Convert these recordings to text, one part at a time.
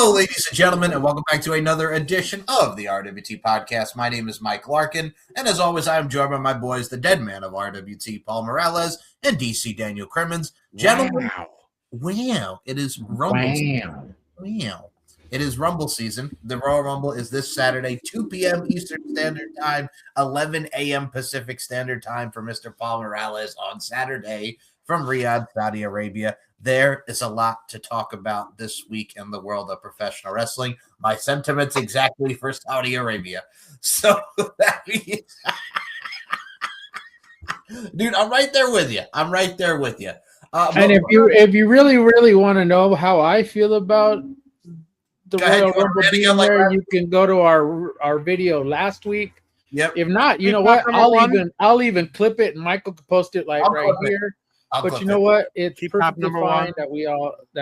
Hello, ladies and gentlemen, and welcome back to another edition of the RWT podcast. My name is Mike Larkin, and as always, I am joined by my boys, the dead man of RWT, Paul Morales, and DC Daniel Crimmins. Gentlemen, wow, it is Rumble season. Wow. It is Rumble season. The Royal Rumble is this Saturday, 2 p.m. Eastern Standard Time, 11 a.m. Pacific Standard Time for Mr. Paul Morales on Saturday from Riyadh, Saudi Arabia. There is a lot to talk about this week in the world of professional wrestling. My sentiments exactly for Saudi Arabia. So that means, dude, I'm right there with you. And if you really want to know how I feel about the Royal Rumble being there, you can go to our video last week. Yep. If not, you know what? I'll even clip it, and Michael can post it right here. But you know what? It's perfectly fine that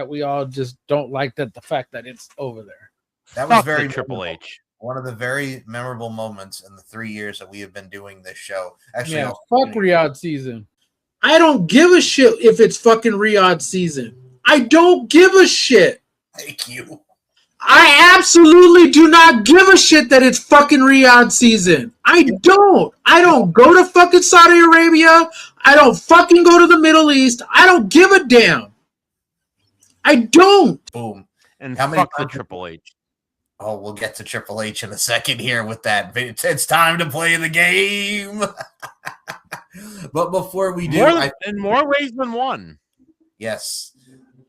we all just don't like the fact that it's over there. That was very Triple H. One of the very memorable moments in the 3 years that we have been doing this show. Actually, yeah, fuck Riyadh season. I don't give a shit if it's fucking Riyadh season. I don't give a shit. Thank you. I absolutely do not give a shit that it's fucking Riyadh season. I don't go to fucking Saudi Arabia. I don't fucking go to the Middle East. I don't give a damn. I don't. Boom. And fuck the Triple H. Oh, we'll get to Triple H in a second here with that. It's time to play the game. But before we do, in more ways than one. Yes.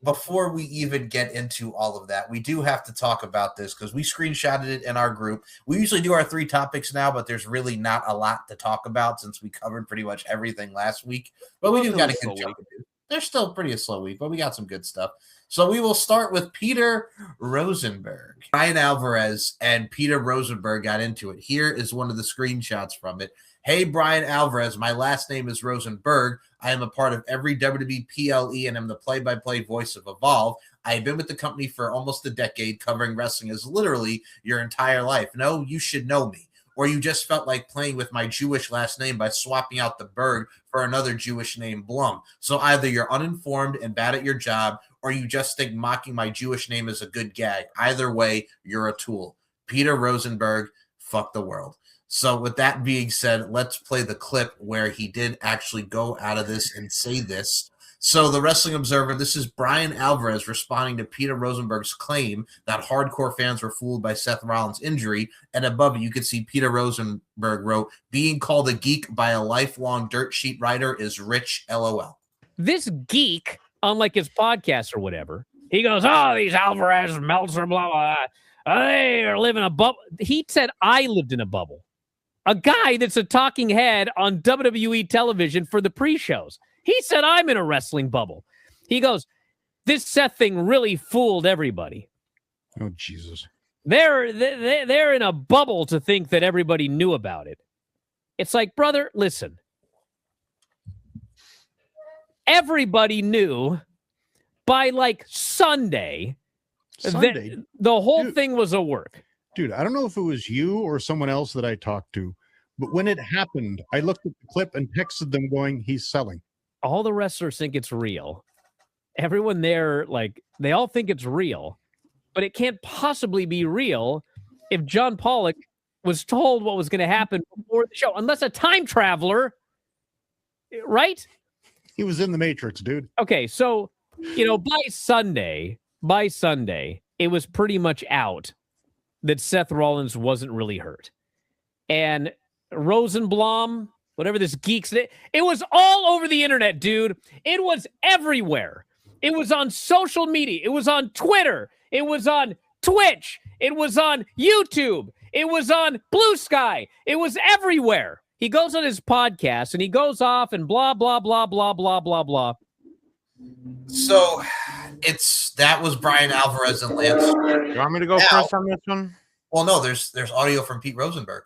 Before we even get into all of that, we do have to talk about this because we screenshotted it in our group. We usually do our 3 topics now, but there's really not a lot to talk about since we covered pretty much everything last week. But we do got a good jump. They're still pretty a slow week, but we got some good stuff. So we will start with Peter Rosenberg. Bryan Alvarez and Peter Rosenberg got into it. Here is one of the screenshots from it. Hey, Bryan Alvarez, my last name is Rosenberg. I am a part of every WWE PLE and am the play-by-play voice of Evolve. I have been with the company for almost a decade, covering wrestling as literally your entire life. No, you should know me. Or you just felt like playing with my Jewish last name by swapping out the Berg for another Jewish name, Blum. So either you're uninformed and bad at your job, or you just think mocking my Jewish name is a good gag. Either way, you're a tool. Peter Rosenberg, fuck the world. So with that being said, let's play the clip where he did actually go out of this and say this. So the Wrestling Observer, this is Bryan Alvarez responding to Peter Rosenberg's claim that hardcore fans were fooled by Seth Rollins' injury. And above it, you can see Peter Rosenberg wrote, being called a geek by a lifelong dirt sheet writer is rich, LOL. This geek, unlike his podcast or whatever, he goes, oh, these Alvarez, Meltzer, blah, blah, blah. They are living a bubble. He said, I lived in a bubble. A guy that's a talking head on WWE television for the pre-shows. He said, I'm in a wrestling bubble. He goes, this Seth thing really fooled everybody. Oh, Jesus. They're in a bubble to think that everybody knew about it. It's like, brother, listen. Everybody knew by like Sunday. The whole thing was a work. Dude, I don't know if it was you or someone else that I talked to, but when it happened, I looked at the clip and texted them going, he's selling. All the wrestlers think it's real. Everyone there, like, they all think it's real, but it can't possibly be real if John Pollock was told what was going to happen before the show, unless a time traveler, right? He was in the Matrix, dude. Okay, so, by Sunday, it was pretty much out that Seth Rollins wasn't really hurt. And Rosenblum, whatever this geek's, it was all over the internet, dude. It was everywhere. It was on social media. It was on Twitter. It was on Twitch. It was on YouTube. It was on Blue Sky. It was everywhere. He goes on his podcast and he goes off and blah, blah, blah, blah, blah, blah, blah. So that was Bryan Alvarez and Lance. You want me to go first on this one? Well, no, there's audio from Pete Rosenberg.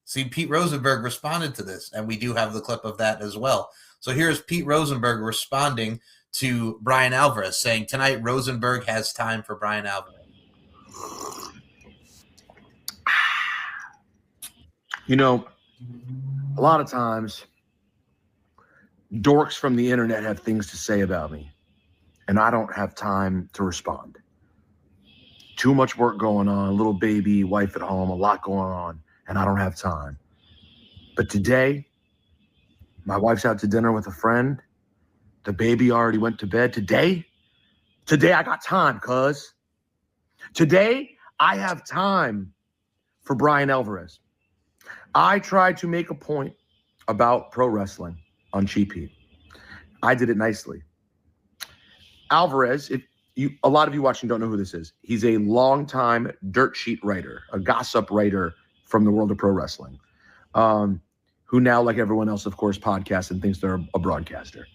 See, Pete Rosenberg responded to this, and we do have the clip of that as well. So here's Pete Rosenberg responding to Bryan Alvarez, saying, tonight Rosenberg has time for Bryan Alvarez. A lot of times, dorks from the internet have things to say about me, and I don't have time to respond. too much work going on, little baby, wife at home, a lot going on, and I don't have time. But today, my wife's out to dinner with a friend. The baby already went to bed. Today I got time, cuz. Today, I have time for Brian Alvarez. I tried to make a point about pro wrestling on Cheap Heat. I did it nicely. Alvarez, a lot of you watching don't know who this is. He's a longtime dirt sheet writer, a gossip writer from the world of pro wrestling, who now, like everyone else, of course, podcasts and thinks they're a broadcaster.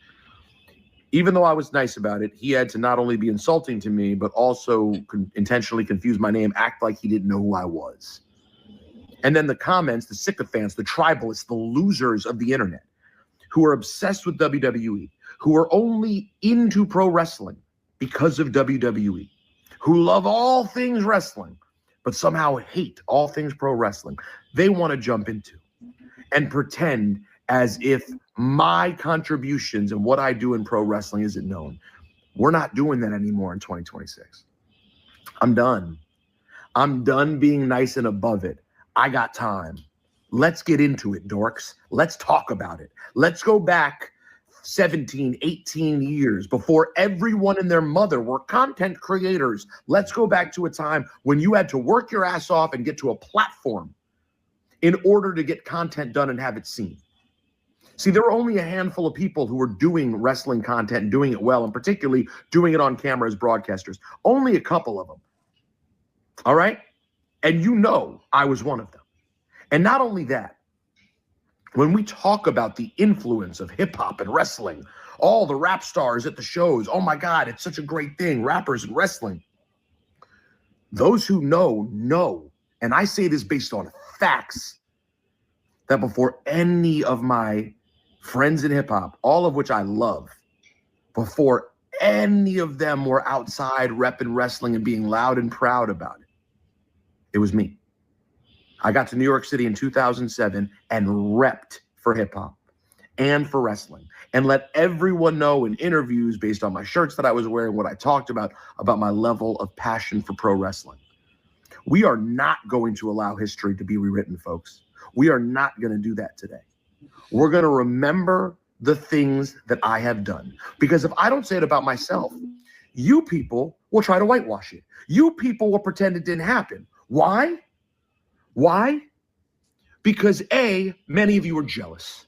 Even though I was nice about it, he had to not only be insulting to me, but also intentionally confuse my name, act like he didn't know who I was. And then the comments, the sycophants, the tribalists, the losers of the internet, who are obsessed with WWE, who are only into pro wrestling because of WWE, who love all things wrestling, but somehow hate all things pro wrestling, they want to jump into and pretend as if my contributions and what I do in pro wrestling isn't known. We're not doing that anymore in 2026. I'm done. I'm done being nice and above it. I got time. Let's get into it, dorks. Let's talk about it. Let's go back 17, 18 years before everyone and their mother were content creators. Let's go back to a time when you had to work your ass off and get to a platform in order to get content done and have it seen. See, there were only a handful of people who were doing wrestling content and doing it well, and particularly doing it on camera as broadcasters. Only a couple of them. All right? And you know I was one of them. And not only that, when we talk about the influence of hip-hop and wrestling, all the rap stars at the shows, oh my God, it's such a great thing, rappers and wrestling. Those who know, and I say this based on facts, that before any of my friends in hip-hop, all of which I love, before any of them were outside repping wrestling and being loud and proud about it, it was me. I got to New York City in 2007 and repped for hip-hop and for wrestling and let everyone know in interviews based on my shirts that I was wearing, what I talked about my level of passion for pro wrestling. We are not going to allow history to be rewritten, folks. We are not going to do that today. We're going to remember the things that I have done. Because if I don't say it about myself, you people will try to whitewash it. You people will pretend it didn't happen. Why? Why? Because A, many of you are jealous.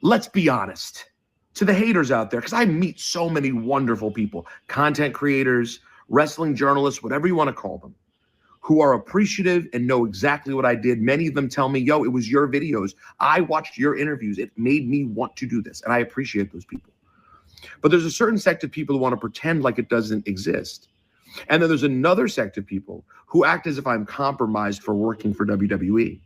Let's be honest. To the haters out there, because I meet so many wonderful people, content creators, wrestling journalists, whatever you want to call them, who are appreciative and know exactly what I did. Many of them tell me, yo, it was your videos. I watched your interviews. It made me want to do this. And I appreciate those people. But there's a certain sect of people who want to pretend like it doesn't exist. And then there's another sect of people who act as if I'm compromised for working for WWE,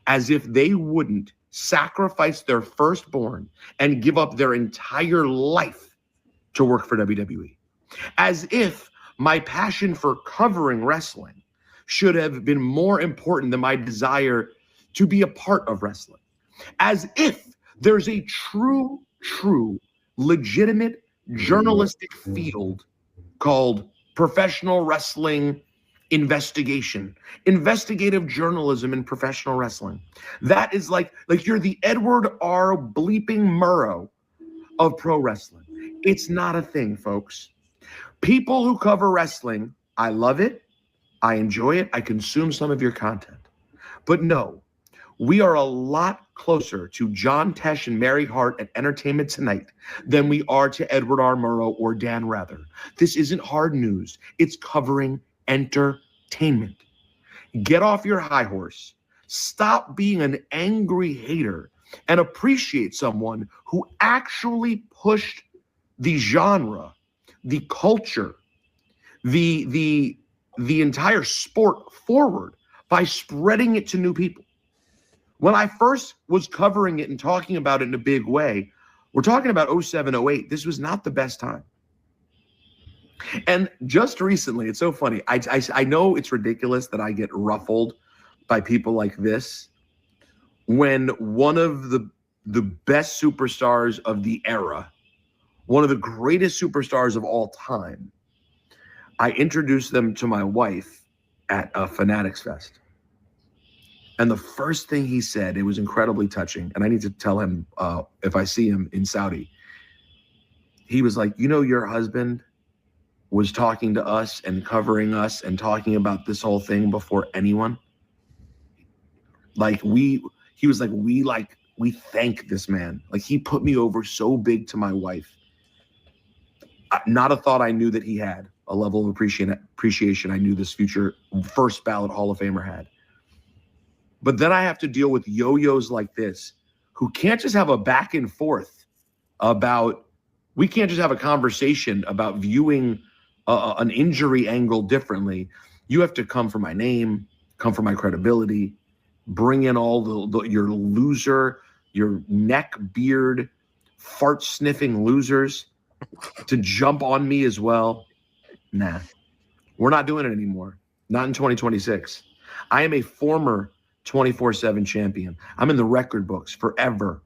as if they wouldn't sacrifice their firstborn and give up their entire life to work for WWE. As if my passion for covering wrestling should have been more important than my desire to be a part of wrestling. As if there's a true, legitimate journalistic field called professional wrestling investigation, investigative journalism in professional wrestling. That is like you're the Edward R. bleeping Murrow of pro wrestling. It's not a thing, folks. People who cover wrestling, I love it. I enjoy it. I consume some of your content. But no, we are a lot closer to John Tesh and Mary Hart at Entertainment Tonight than we are to Edward R. Murrow or Dan Rather. This isn't hard news. It's covering entertainment. Get off your high horse. Stop being an angry hater and appreciate someone who actually pushed the genre, the culture, the entire sport forward by spreading it to new people. When I first was covering it and talking about it in a big way, we're talking about 07, 08. This was not the best time. And just recently, it's so funny. I know it's ridiculous that I get ruffled by people like this when one of the best superstars of the era, one of the greatest superstars of all time, I introduced them to my wife at a Fanatics Fest. And the first thing he said, it was incredibly touching. And I need to tell him if I see him in Saudi. He was like, your husband was talking to us and covering us and talking about this whole thing before anyone. He was like, we thank this man. Like, he put me over so big to my wife. Not a thought I knew that he had, a level of appreciation I knew this future first ballot Hall of Famer had. But then I have to deal with yo-yos like this who can't just have a back and forth we can't just have a conversation about viewing an injury angle differently. You have to come for my name, come for my credibility, bring in all your loser, your neck beard, fart sniffing losers to jump on me as well. Nah, we're not doing it anymore. Not in 2026. I am a former 24/7 champion. I'm in the record books forever.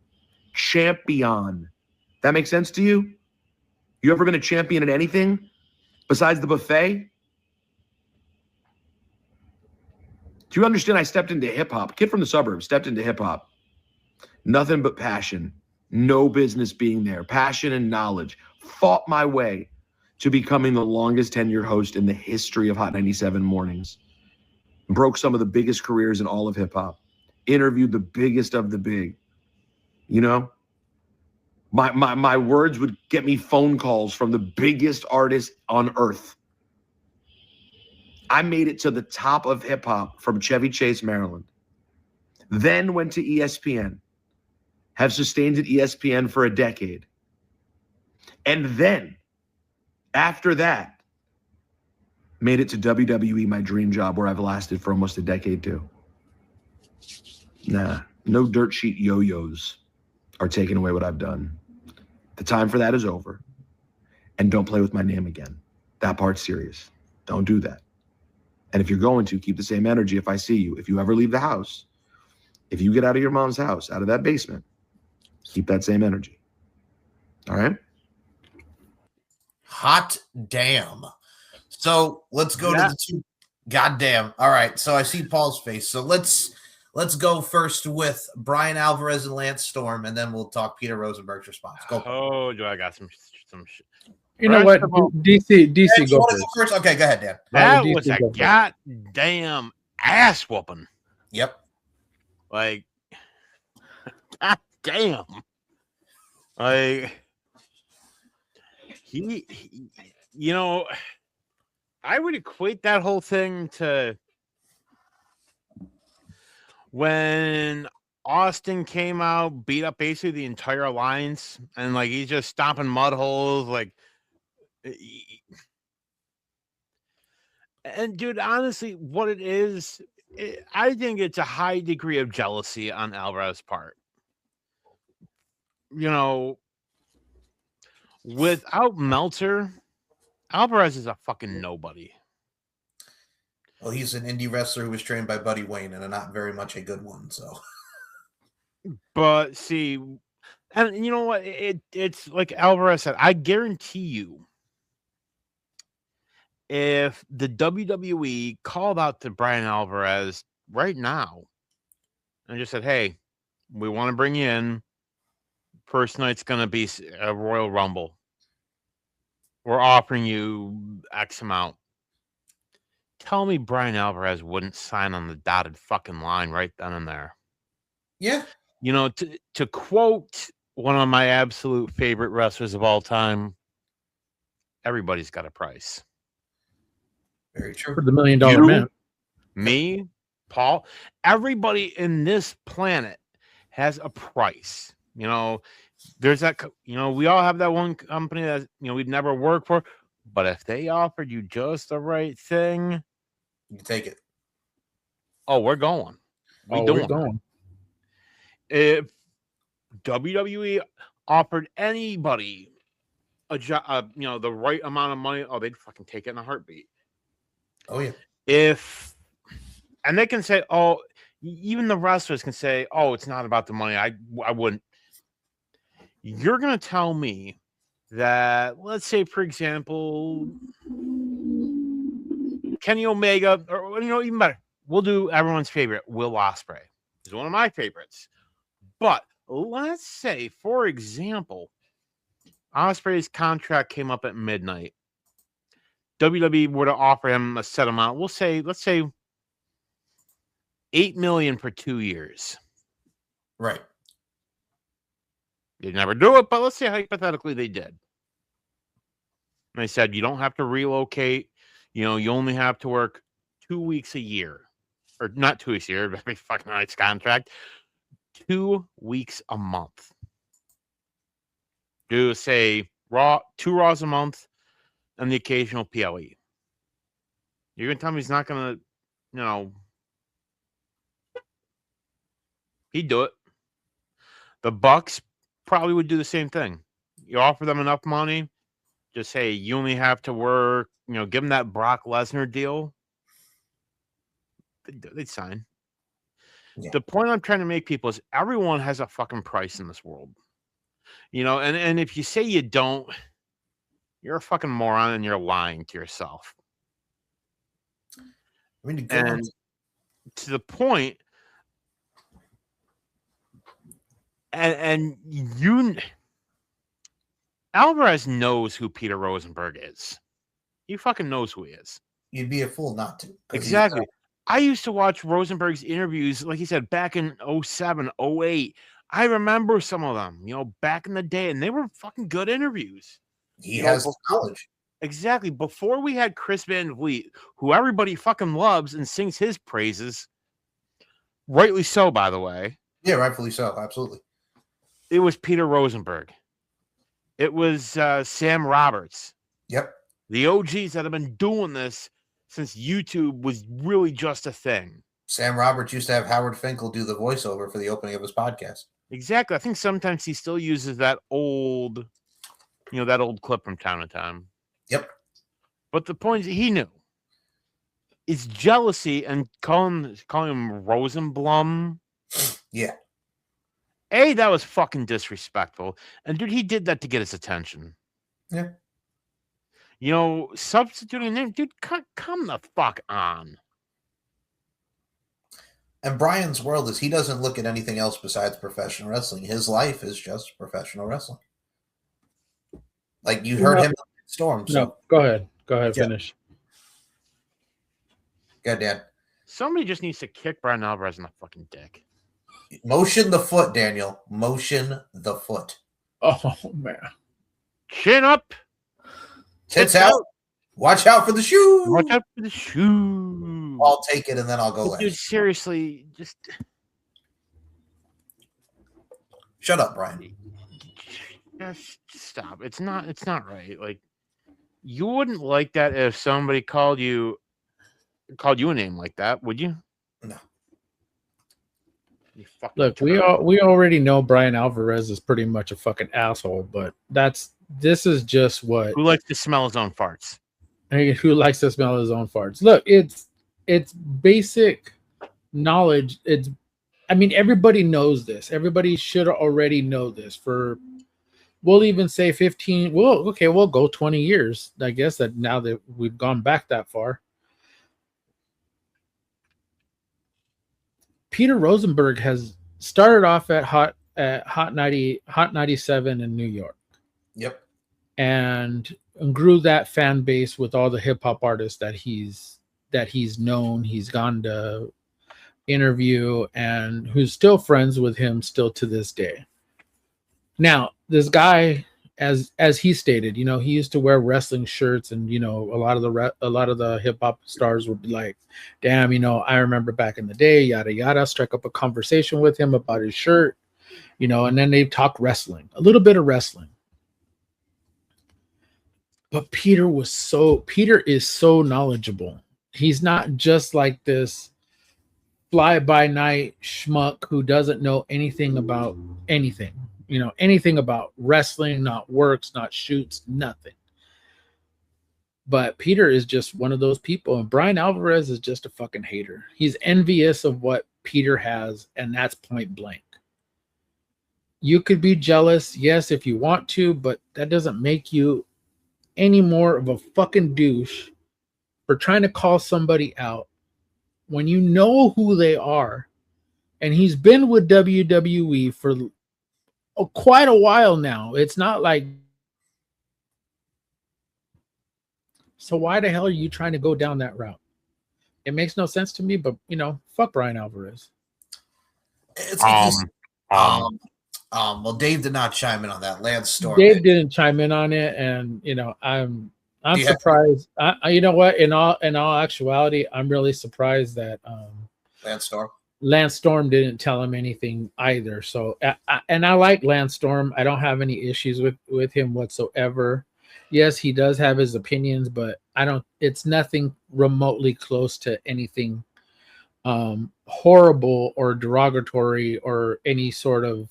Champion. That makes sense to you? You ever been a champion in anything besides the buffet? Do you understand? I stepped into hip hop. Kid from the suburbs stepped into hip hop. Nothing but passion. No business being there. Passion and knowledge. Fought my way to becoming the longest tenured host in the history of Hot 97 mornings. Broke some of the biggest careers in all of hip hop. Interviewed the biggest of the big. My words would get me phone calls from the biggest artists on earth. I made it to the top of hip hop from Chevy Chase, Maryland. Then went to ESPN. Have sustained at ESPN for a decade. And then, after that, made it to WWE, my dream job, where I've lasted for almost a decade too. Nah, no dirt sheet yo-yos are taking away what I've done. The time for that is over. And don't play with my name again. That part's serious. Don't do that. And if you're going to, keep the same energy if I see you. If you ever leave the house, if you get out of your mom's house, out of that basement, keep that same energy. All right? Hot damn. So let's go to the two. Goddamn. All right. So I see Paul's face. So let's go first with Brian Alvarez and Lance Storm, and then we'll talk Peter Rosenberg's response. Go. Oh, do I got some shit? You know what? DC, go first. Okay, go ahead, Dan. That was a goddamn ass whooping. Yep. Like, goddamn. Like, he, I would equate that whole thing to when Austin came out, beat up basically the entire alliance, and like he's just stomping mud holes, like. And dude, honestly, what it is, I think it's a high degree of jealousy on Alvarez's part. Without Meltzer, Alvarez is a fucking nobody. Well, he's an indie wrestler who was trained by Buddy Wayne, and not very much a good one. So, but see, and you know what? It's like Alvarez said. I guarantee you, if the WWE called out to Brian Alvarez right now and just said, "Hey, we want to bring you in. First night's going to be a Royal Rumble. We're offering you X amount." Tell me Brian Alvarez wouldn't sign on the dotted fucking line right then and there. Yeah. To quote one of my absolute favorite wrestlers of all time, everybody's got a price. Very true. For the $1 Million Man. Me, Paul, everybody in this planet has a price. There's that, we all have that one company that, we'd never work for, but if they offered you just the right thing, you take it. Oh, we're going. We're going. If WWE offered anybody a job, the right amount of money, they'd fucking take it in a heartbeat. Oh yeah. And they can say, even the wrestlers can say, it's not about the money. I wouldn't. You're going to tell me that, let's say, for example, Kenny Omega, or even better. We'll do everyone's favorite, Will Ospreay. He's one of my favorites. But let's say, for example, Ospreay's contract came up at midnight. WWE were to offer him a set amount. Let's say $8 million for 2 years. Right. They never do it, but let's say hypothetically they did. And they said you don't have to relocate. You only have to work 2 weeks a year. Or not 2 weeks a year, every fucking night's contract. 2 weeks a month. Do say 2 Raws a month and the occasional PLE. You're gonna tell me he's not gonna, he'd do it. The Bucks probably would do the same thing. You offer them enough money, just say you only have to work, give them that Brock Lesnar deal. They'd sign. Yeah. The point I'm trying to make people is everyone has a fucking price in this world. And if you say you don't, you're a fucking moron and you're lying to yourself. And to the point, and Alvarez knows who Peter Rosenberg is. He fucking knows who he is. You'd be a fool not to. Exactly. I used to watch Rosenberg's interviews, like he said, back in 07, 08. I remember some of them, back in the day, and they were fucking good interviews. He has knowledge. Exactly. Before we had Chris Van Vliet, who everybody fucking loves and sings his praises, rightly so, by the way. Yeah, rightfully so. Absolutely. It was Peter Rosenberg. It was Sam Roberts. Yep. The OGs that have been doing this since YouTube was really just a thing. Sam Roberts used to have Howard Finkel do the voiceover for the opening of his podcast. Exactly. I think sometimes he still uses that old clip from time to time. Yep. But the point is, he knew. It's jealousy and calling him Rosenblum. Yeah. That was fucking disrespectful. And dude, he did that to get his attention. Yeah. Substituting a name, dude, come the fuck on. And Brian's world is he doesn't look at anything else besides professional wrestling. His life is just professional wrestling. Like you heard him in Storm. So. No, go ahead. Finish. Go, Dan. Somebody just needs to kick Brian Alvarez in the fucking dick. Motion the foot, Daniel. Motion the foot. Oh, man. Chin up. Tits out. Watch out for the shoe. Watch out for the shoe. I'll take it and then I'll go last. Dude, seriously, just shut up, Brian. Just stop. It's not right. Like, you wouldn't like that if somebody called you a name like that, would you? No. Look, we already know Brian Alvarez is pretty much a fucking asshole, but this is just what who likes to smell his own farts. Who likes to smell his own farts? Look, it's basic knowledge. Everybody knows this. Everybody should already know this. We'll even say 15. Well, okay, we'll go 20 years. I guess that now that we've gone back that far. Peter Rosenberg has started off at Hot 97 in New York. Yep. And grew that fan base with all the hip hop artists that he's known. He's gone to interview and who's still friends with him still to this day. Now, this guy, as he stated, he used to wear wrestling shirts, and a lot of the hip hop stars would be like, "Damn, I remember back in the day, yada yada." Strike up a conversation with him about his shirt, and then they talk wrestling, a little bit of wrestling. But Peter is so knowledgeable. He's not just like this fly-by-night schmuck who doesn't know anything about anything. Anything about wrestling, not works, not shoots, nothing. But Peter is just one of those people, and Brian Alvarez is just a fucking hater. He's envious of what Peter has, and that's point blank. You could be jealous, yes, if you want to, but that doesn't make you any more of a fucking douche for trying to call somebody out when you know who they are, and he's been with WWE for quite a while now. It's not like, so why the hell are you trying to go down that route? It makes no sense to me, but fuck Brian Alvarez. It's like well, Dave did not chime in on that. Lance Storm. Dave didn't chime in on it, and I'm surprised. You know what? In all actuality, I'm really surprised that Lance Storm didn't tell him anything either. So, and I like Lance Storm. I don't have any issues with him whatsoever. Yes, he does have his opinions, but it's nothing remotely close to anything horrible or derogatory or any sort of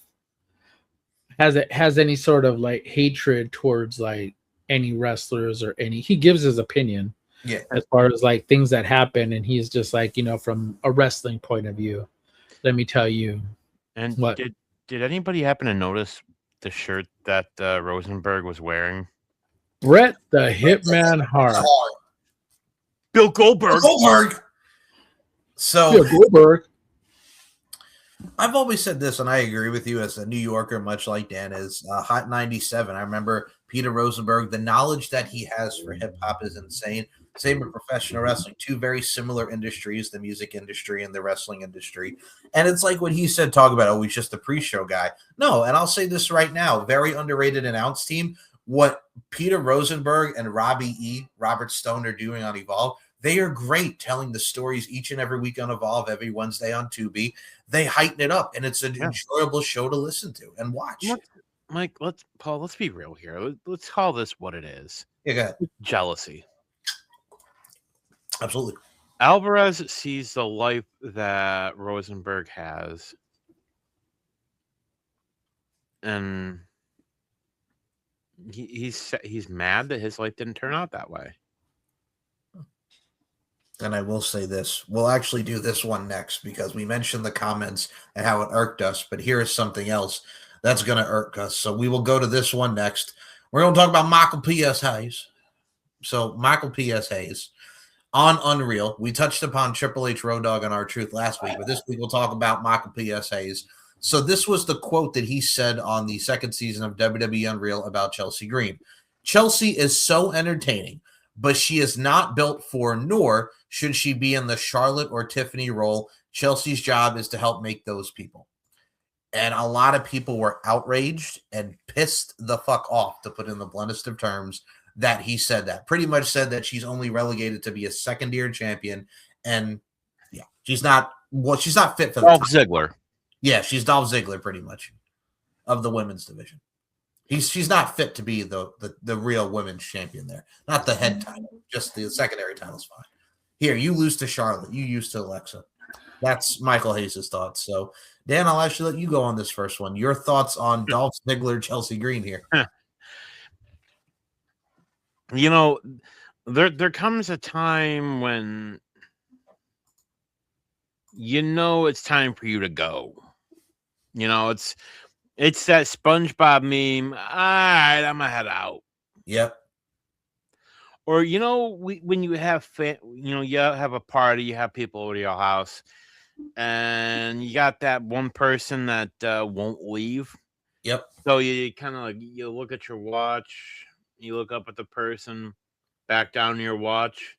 has any sort of like hatred towards like any wrestlers or any. He gives his opinion. Yeah. As far as like things that happen, and he's just like, from a wrestling point of view, let me tell you. And what did anybody happen to notice the shirt that Rosenberg was wearing? Bret the Hitman Hart. Bill Goldberg. So Bill Goldberg. I've always said this, and I agree with you as a New Yorker, much like Dan is. Hot 97. I remember Peter Rosenberg. The knowledge that he has for hip hop is insane. Same with professional wrestling. Two very similar industries, the music industry and the wrestling industry. And it's like what he said, talk about, he's just a pre-show guy. No, and I'll say this right now, very underrated announce team. What Peter Rosenberg and Robert Stone, are doing on Evolve, they are great telling the stories each and every week on Evolve, every Wednesday on Tubi. They heighten it up, and it's an enjoyable show to listen to and watch. Mike, let's be real here. Let's call this what it is. Yeah, go ahead. Jealousy. Absolutely. Alvarez sees the life that Rosenberg has, and he's mad that his life didn't turn out that way. And I will say this. We'll actually do this one next because we mentioned the comments and how it irked us, but here is something else that's going to irk us. So we will go to this one next. We're going to talk about Michael P.S. Hayes. So Michael P.S. Hayes on Unreal. We touched upon Triple H Road Dogg and R-Truth last week, but this week we'll talk about Michael P.S. Hayes. So this was the quote that he said on the second season of WWE Unreal about Chelsea Green. Chelsea is so entertaining, but she is not built for, nor should she be in the Charlotte or Tiffany role. Chelsea's job is to help make those people. And a lot of people were outraged and pissed the fuck off, to put in the bluntest of terms, that he said that. Pretty much said that she's only relegated to be a second-tier champion. And yeah, she's not fit for the Dolph Ziggler. Yeah, she's Dolph Ziggler pretty much of the women's division. She's not fit to be the real women's champion there. Not the head title, just the secondary title's fine. Here, you lose to Charlotte. You used to Alexa. That's Michael Hayes' thoughts. So, Dan, I'll actually let you go on this first one. Your thoughts on Dolph Ziggler, Chelsea Green here. There comes a time when it's time for you to go. It's that SpongeBob meme. All right, I'm gonna head out. Yep. Or when you have you have a party, you have people over to your house, and you got that one person that won't leave. Yep. So you kind of you look at your watch, you look up at the person, back down to your watch,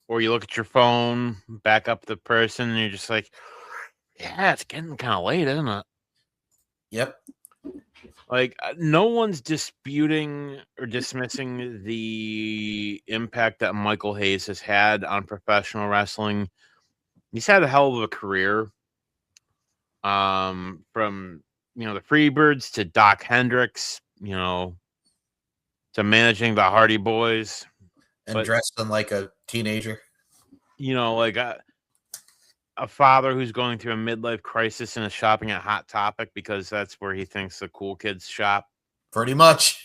or you look at your phone, back up the person, and you're just like, yeah, it's getting kind of late, isn't it? Yep. Like, no one's disputing or dismissing the impact that Michael Hayes has had on professional wrestling. He's had a hell of a career. From the Freebirds to Doc Hendricks, to managing the Hardy Boys, and dressing like a teenager. Like a father who's going through a midlife crisis and is shopping at Hot Topic because that's where he thinks the cool kids shop. Pretty much.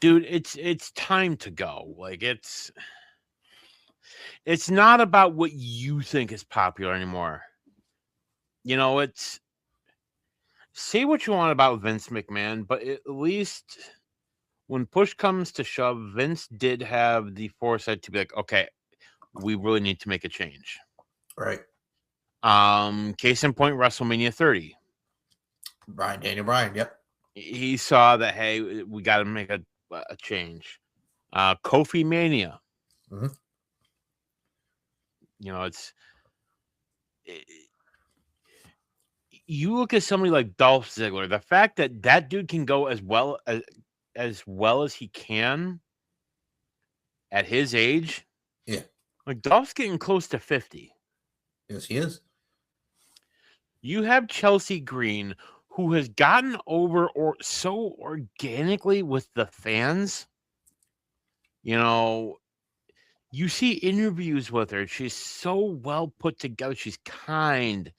Dude, it's time to go. Like, it's not about what you think is popular anymore. It's say what you want about Vince McMahon, but at least when push comes to shove, Vince did have the foresight to be like, okay, we really need to make a change. Right. Case in point, WrestleMania 30. Daniel Bryan. Yep. He saw that, hey, we got to make a change. Kofi Mania. Mm-hmm. You know, you look at somebody like Dolph Ziggler, the fact that that dude can go as well as he can at his age. Yeah. Like Dolph's getting close to 50. Yes, he is. You have Chelsea Green, who has gotten over so organically with the fans. You know, you see interviews with her. She's so well put together. She's kind.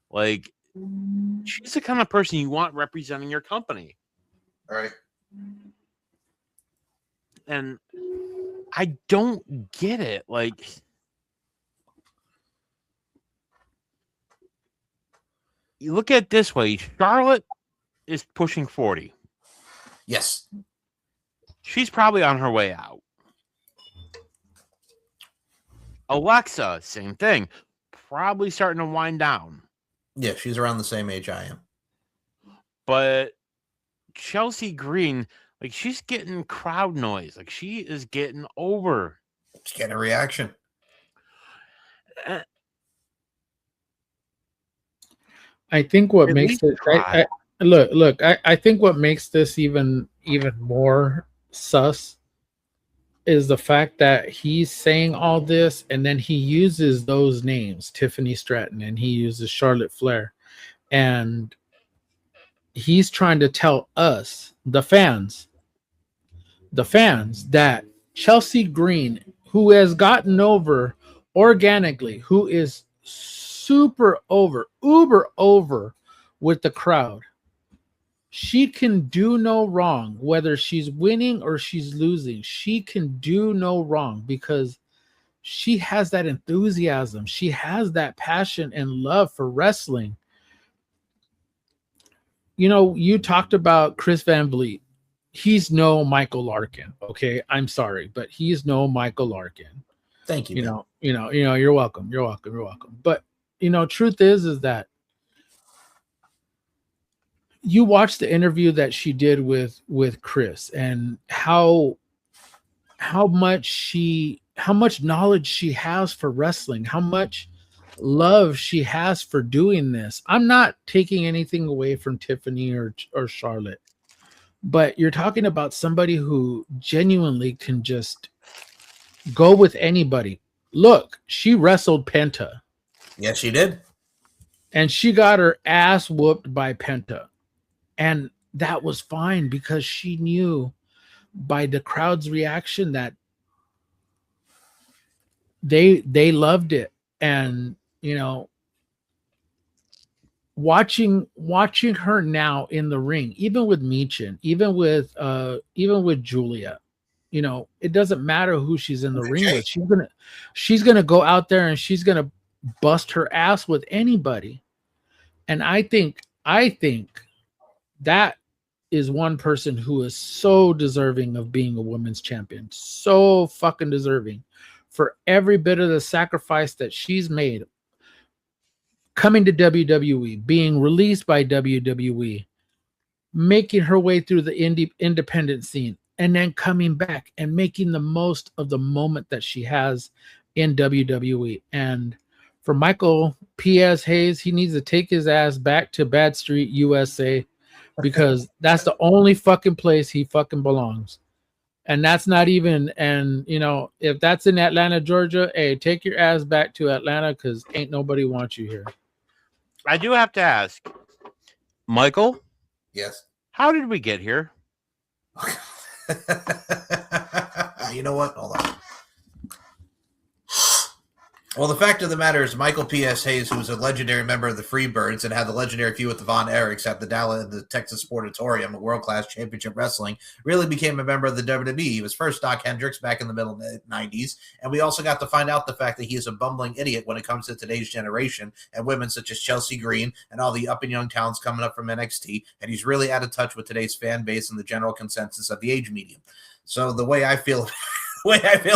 Like, she's the kind of person you want representing your company. All right. And I don't get it. Like, you look at it this way. Charlotte is pushing 40. Yes. She's probably on her way out. Alexa, same thing. Probably starting to wind down. Yeah, she's around the same age I am. But Chelsea Green, like, she's getting crowd noise. Like, she is getting over. She's getting a reaction. I think what makes it look. I think what makes this even more sus is the fact that he's saying all this and then he uses those names, Tiffany Stratton, and he uses Charlotte Flair, and he's trying to tell us, the fans, that Chelsea Green, who has gotten over organically, who is uber over with the crowd, she can do no wrong, whether she's winning or she's losing. She can do no wrong because she has that enthusiasm. She has that passion and love for wrestling. You know, you talked about Chris Van Vliet. He's no Michael Larkin. Okay, I'm sorry, but he's no Michael Larkin. Thank you. You know, you're welcome. You're welcome. But you know, truth is that you watched the interview that she did with Chris and how much knowledge she has for wrestling, how much love she has for doing this. I'm not taking anything away from Tiffany or Charlotte, but you're talking about somebody who genuinely can just go with anybody. Look, she wrestled Penta. Yes, she did. And she got her ass whooped by Penta. And that was fine because she knew by the crowd's reaction that they loved it. And, you know, watching her now in the ring, even with Michin, even with Julia, you know, it doesn't matter who she's in the ring with. She's gonna go out there and she's gonna bust her ass with anybody. And I think that is one person who is so deserving of being a women's champion. So fucking deserving for every bit of the sacrifice that she's made. Coming to WWE, being released by WWE, making her way through the independent scene, and then coming back and making the most of the moment that she has in WWE. And for Michael P.S. Hayes, he needs to take his ass back to Bad Street, USA, because that's the only fucking place he fucking belongs. And that's not even, and you know, if that's in Atlanta, Georgia, hey, take your ass back to Atlanta because ain't nobody wants you here. I do have to ask, Michael? Yes. How did we get here? You know what? Hold on. Well, the fact of the matter is, Michael P.S. Hayes, who was a legendary member of the Freebirds and had the legendary feud with the Von Erichs at the Texas Sportatorium of World Class Championship Wrestling, really became a member of the WWE. He was first Doc Hendricks back in the middle 90s, and we also got to find out the fact that he is a bumbling idiot when it comes to today's generation and women such as Chelsea Green and all the up and young talents coming up from NXT, and he's really out of touch with today's fan base and the general consensus of the age medium. So the way I feel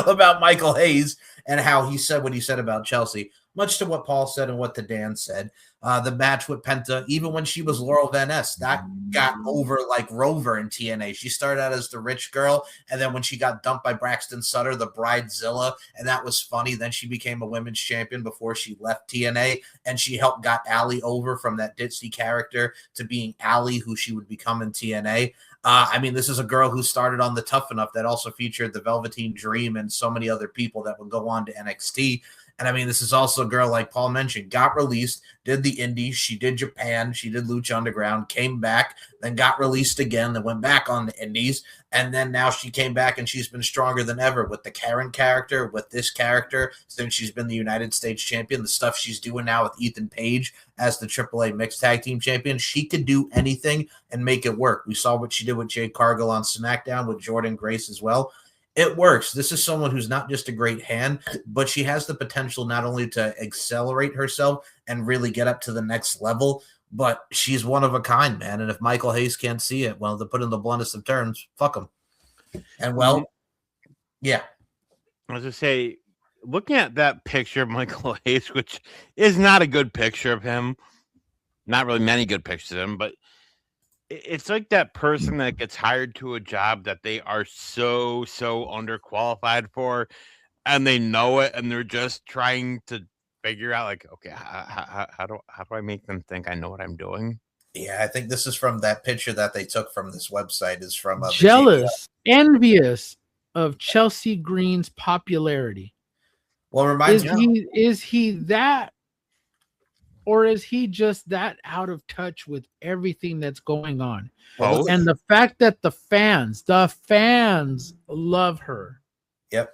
about Michael Hayes and how he said what he said about Chelsea, much to what Paul said and what the Dan said, the match with Penta, even when she was Laurel Van Ness, that got over like Rover in TNA. She started out as the rich girl, and then when she got dumped by Braxton Sutter, the Bridezilla, and that was funny. Then she became a women's champion before she left TNA, and she helped got Allie over from that ditzy character to being Allie, who she would become in TNA. I mean, this is a girl who started on the Tough Enough that also featured the Velveteen Dream and so many other people that would go on to NXT. And I mean, this is also a girl, like Paul mentioned, got released, did the Indies, she did Japan, she did Lucha Underground, came back, then got released again, then went back on the Indies, and then now she came back and she's been stronger than ever with the Karen character, with this character, since she's been the United States champion, the stuff she's doing now with Ethan Page as the AAA Mixed Tag Team Champion. She could do anything and make it work. We saw what she did with Jade Cargill on SmackDown, with Jordan Grace as well. It works. This is someone who's not just a great hand, but she has the potential not only to accelerate herself and really get up to the next level, but she's one of a kind, man. And if Michael Hayes can't see it, well, to put in the bluntest of terms, fuck him. And well, yeah. I was going to say, looking at that picture of Michael Hayes, which is not a good picture of him, not really many good pictures of him, but it's like that person that gets hired to a job that they are so underqualified for, and they know it, and they're just trying to figure out, like, okay, how do I make them think I know what I'm doing? Yeah, I think this is from that picture that they took from this website. Is from jealous, envious of Chelsea Green's popularity. Well, reminds me, is he that? Or is he just that out of touch with everything that's going on? Both. And the fact that the fans love her. Yep.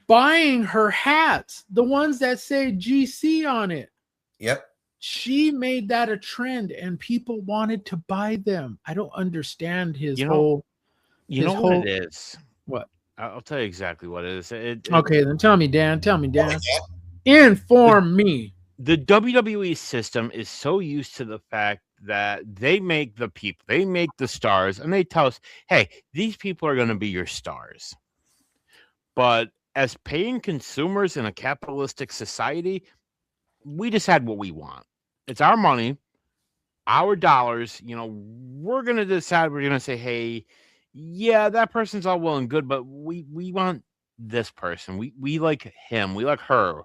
Buying her hats, the ones that say GC on it. Yep. She made that a trend and people wanted to buy them. I don't understand his whole. What it is? What? I'll tell you exactly what it is. Okay, then tell me, Dan. Inform me. The WWE system is so used to the fact that they make the people, they make the stars, and they tell us, hey, these people are going to be your stars. But as paying consumers in a capitalistic society, we decide what we want. It's our money, our dollars. We're going to decide, we're going to say, hey, yeah, that person's all well and good, but we want this person. We like him. We like her.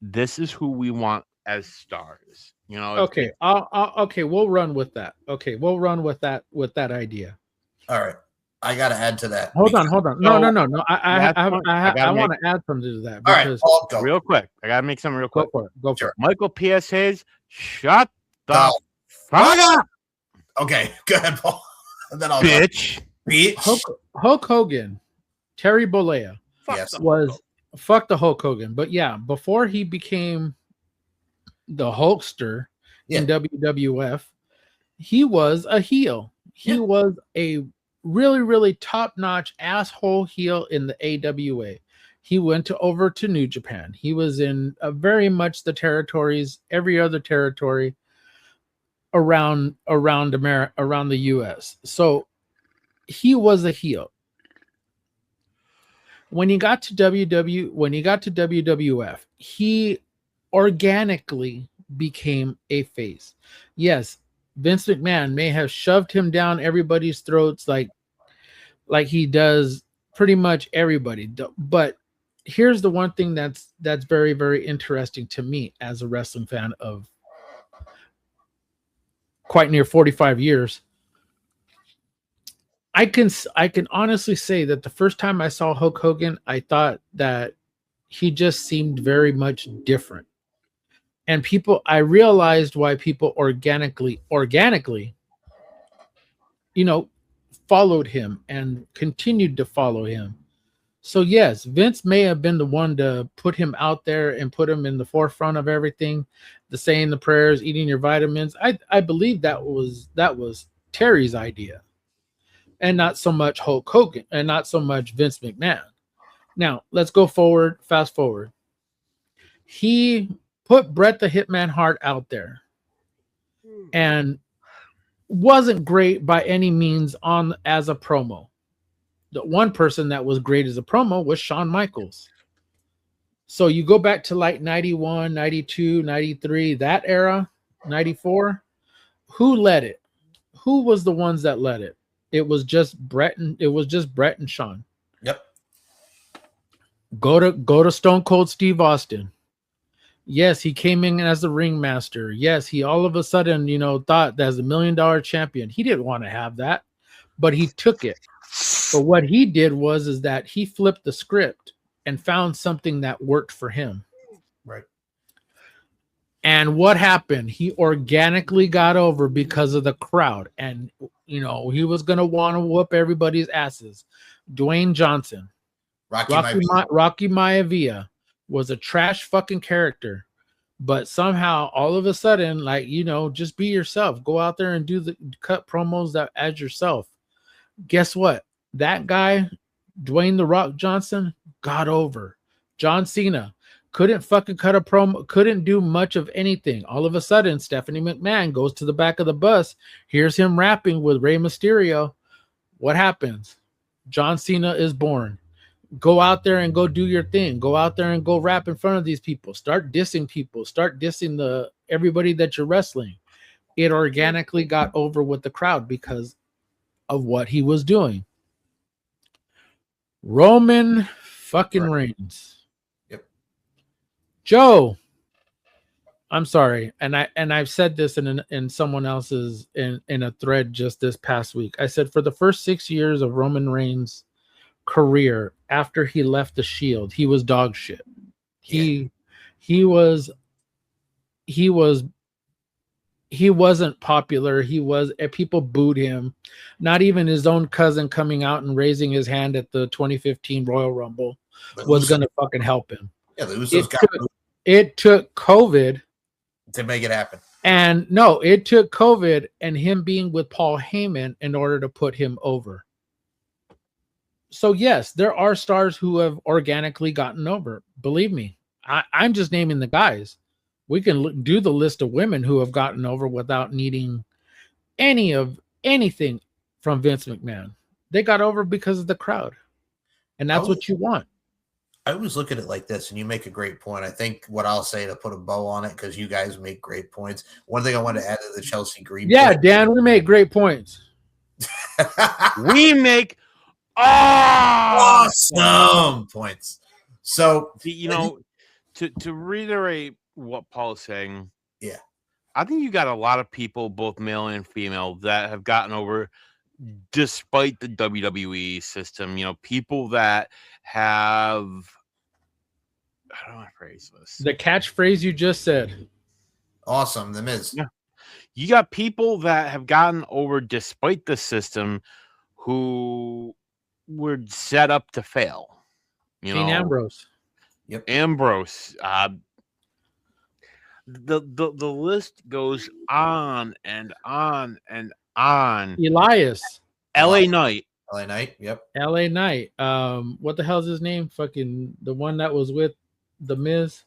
This is who we want as stars. Okay. Okay. We'll run with that. Okay. We'll run with that idea. All right. I got to add to that. Hold on. No. I want to add something to that. All right. Paul, go. Real quick. I got to make something real quick. Go for it. Michael P.S. Hayes, shut the fuck up. Okay. Go ahead, Paul. And then I'll bitch. Hulk Hogan, Terry Bollea fuck the Hulk Hogan. But yeah, before he became the Hulkster in WWF, he was a heel. He was a really, really top-notch asshole heel in the AWA. He went over to New Japan. He was in very much the territories, every other territory around America, around the US. So he was a heel. When he got to WWF, he organically became a face. Yes, Vince McMahon may have shoved him down everybody's throats like he does pretty much everybody. But here's the one thing that's very, very interesting to me as a wrestling fan of quite near 45 years. I can honestly say that the first time I saw Hulk Hogan, I thought that he just seemed very much different. And I realized why people organically, followed him and continued to follow him. So yes, Vince may have been the one to put him out there and put him in the forefront of everything, the saying the prayers, eating your vitamins. I believe that was Terry's idea, and not so much Hulk Hogan, and not so much Vince McMahon. Now let's go forward, fast forward. He put Bret the Hitman Hart out there, and wasn't great by any means on as a promo. The one person that was great as a promo was Shawn Michaels. So you go back to like 91, 92, 93, that era, 94. Who led it? Who was the ones that led it? It was just Bret and Shawn. Yep. Go to Stone Cold Steve Austin. Yes, he came in as the ringmaster. Yes, he all of a sudden, thought that as $1 million champion. He didn't want to have that, but he took it. But what he did is that he flipped the script and found something that worked for him. Right. And what happened? He organically got over because of the crowd. And, he was going to want to whoop everybody's asses. Dwayne Johnson. Rocky Maivia was a trash fucking character. But somehow, all of a sudden, just be yourself. Go out there and cut promos that as yourself. Guess what? That guy, Dwayne The Rock Johnson, got over. John Cena couldn't fucking cut a promo, couldn't do much of anything. All of a sudden, Stephanie McMahon goes to the back of the bus, hears him rapping with Rey Mysterio. What happens? John Cena is born. Go out there and go do your thing. Go out there and go rap in front of these people. Start dissing people. Start dissing everybody that you're wrestling. It organically got over with the crowd because of what he was doing. Roman fucking Reigns. Yep. Joe, I'm sorry, and I've said this in someone else's in a thread just this past week. I said for the first 6 years of Roman Reigns' career after he left the Shield, he was dog shit. He wasn't popular. People booed him. Not even his own cousin coming out and raising his hand at the 2015 Royal Rumble was going to fucking help him. Yeah, the Usos it took COVID to make it happen. And no, it took COVID and him being with Paul Heyman in order to put him over. So yes, there are stars who have organically gotten over. Believe me, I'm just naming the guys. We can do the list of women who have gotten over without needing anything from Vince McMahon. They got over because of the crowd. And that's what you want. I always look at it like this, and you make a great point. I think what I'll say to put a bow on it, because you guys make great points. One thing I want to add to the Chelsea Green. Yeah, Dan, we make great points. We make awesome points. So, to reiterate what Paul is saying, yeah, I think you got a lot of people, both male and female, that have gotten over despite the WWE system. People that have, how do I phrase this? The catchphrase you just said. Awesome, The Miz. Yeah. You got people that have gotten over despite the system who were set up to fail. Dean Ambrose. Yep. Ambrose. The list goes on and on and on. Elias. LA Knight. LA Knight, yep. LA Knight. What the hell's his name? Fucking the one that was with The Miz.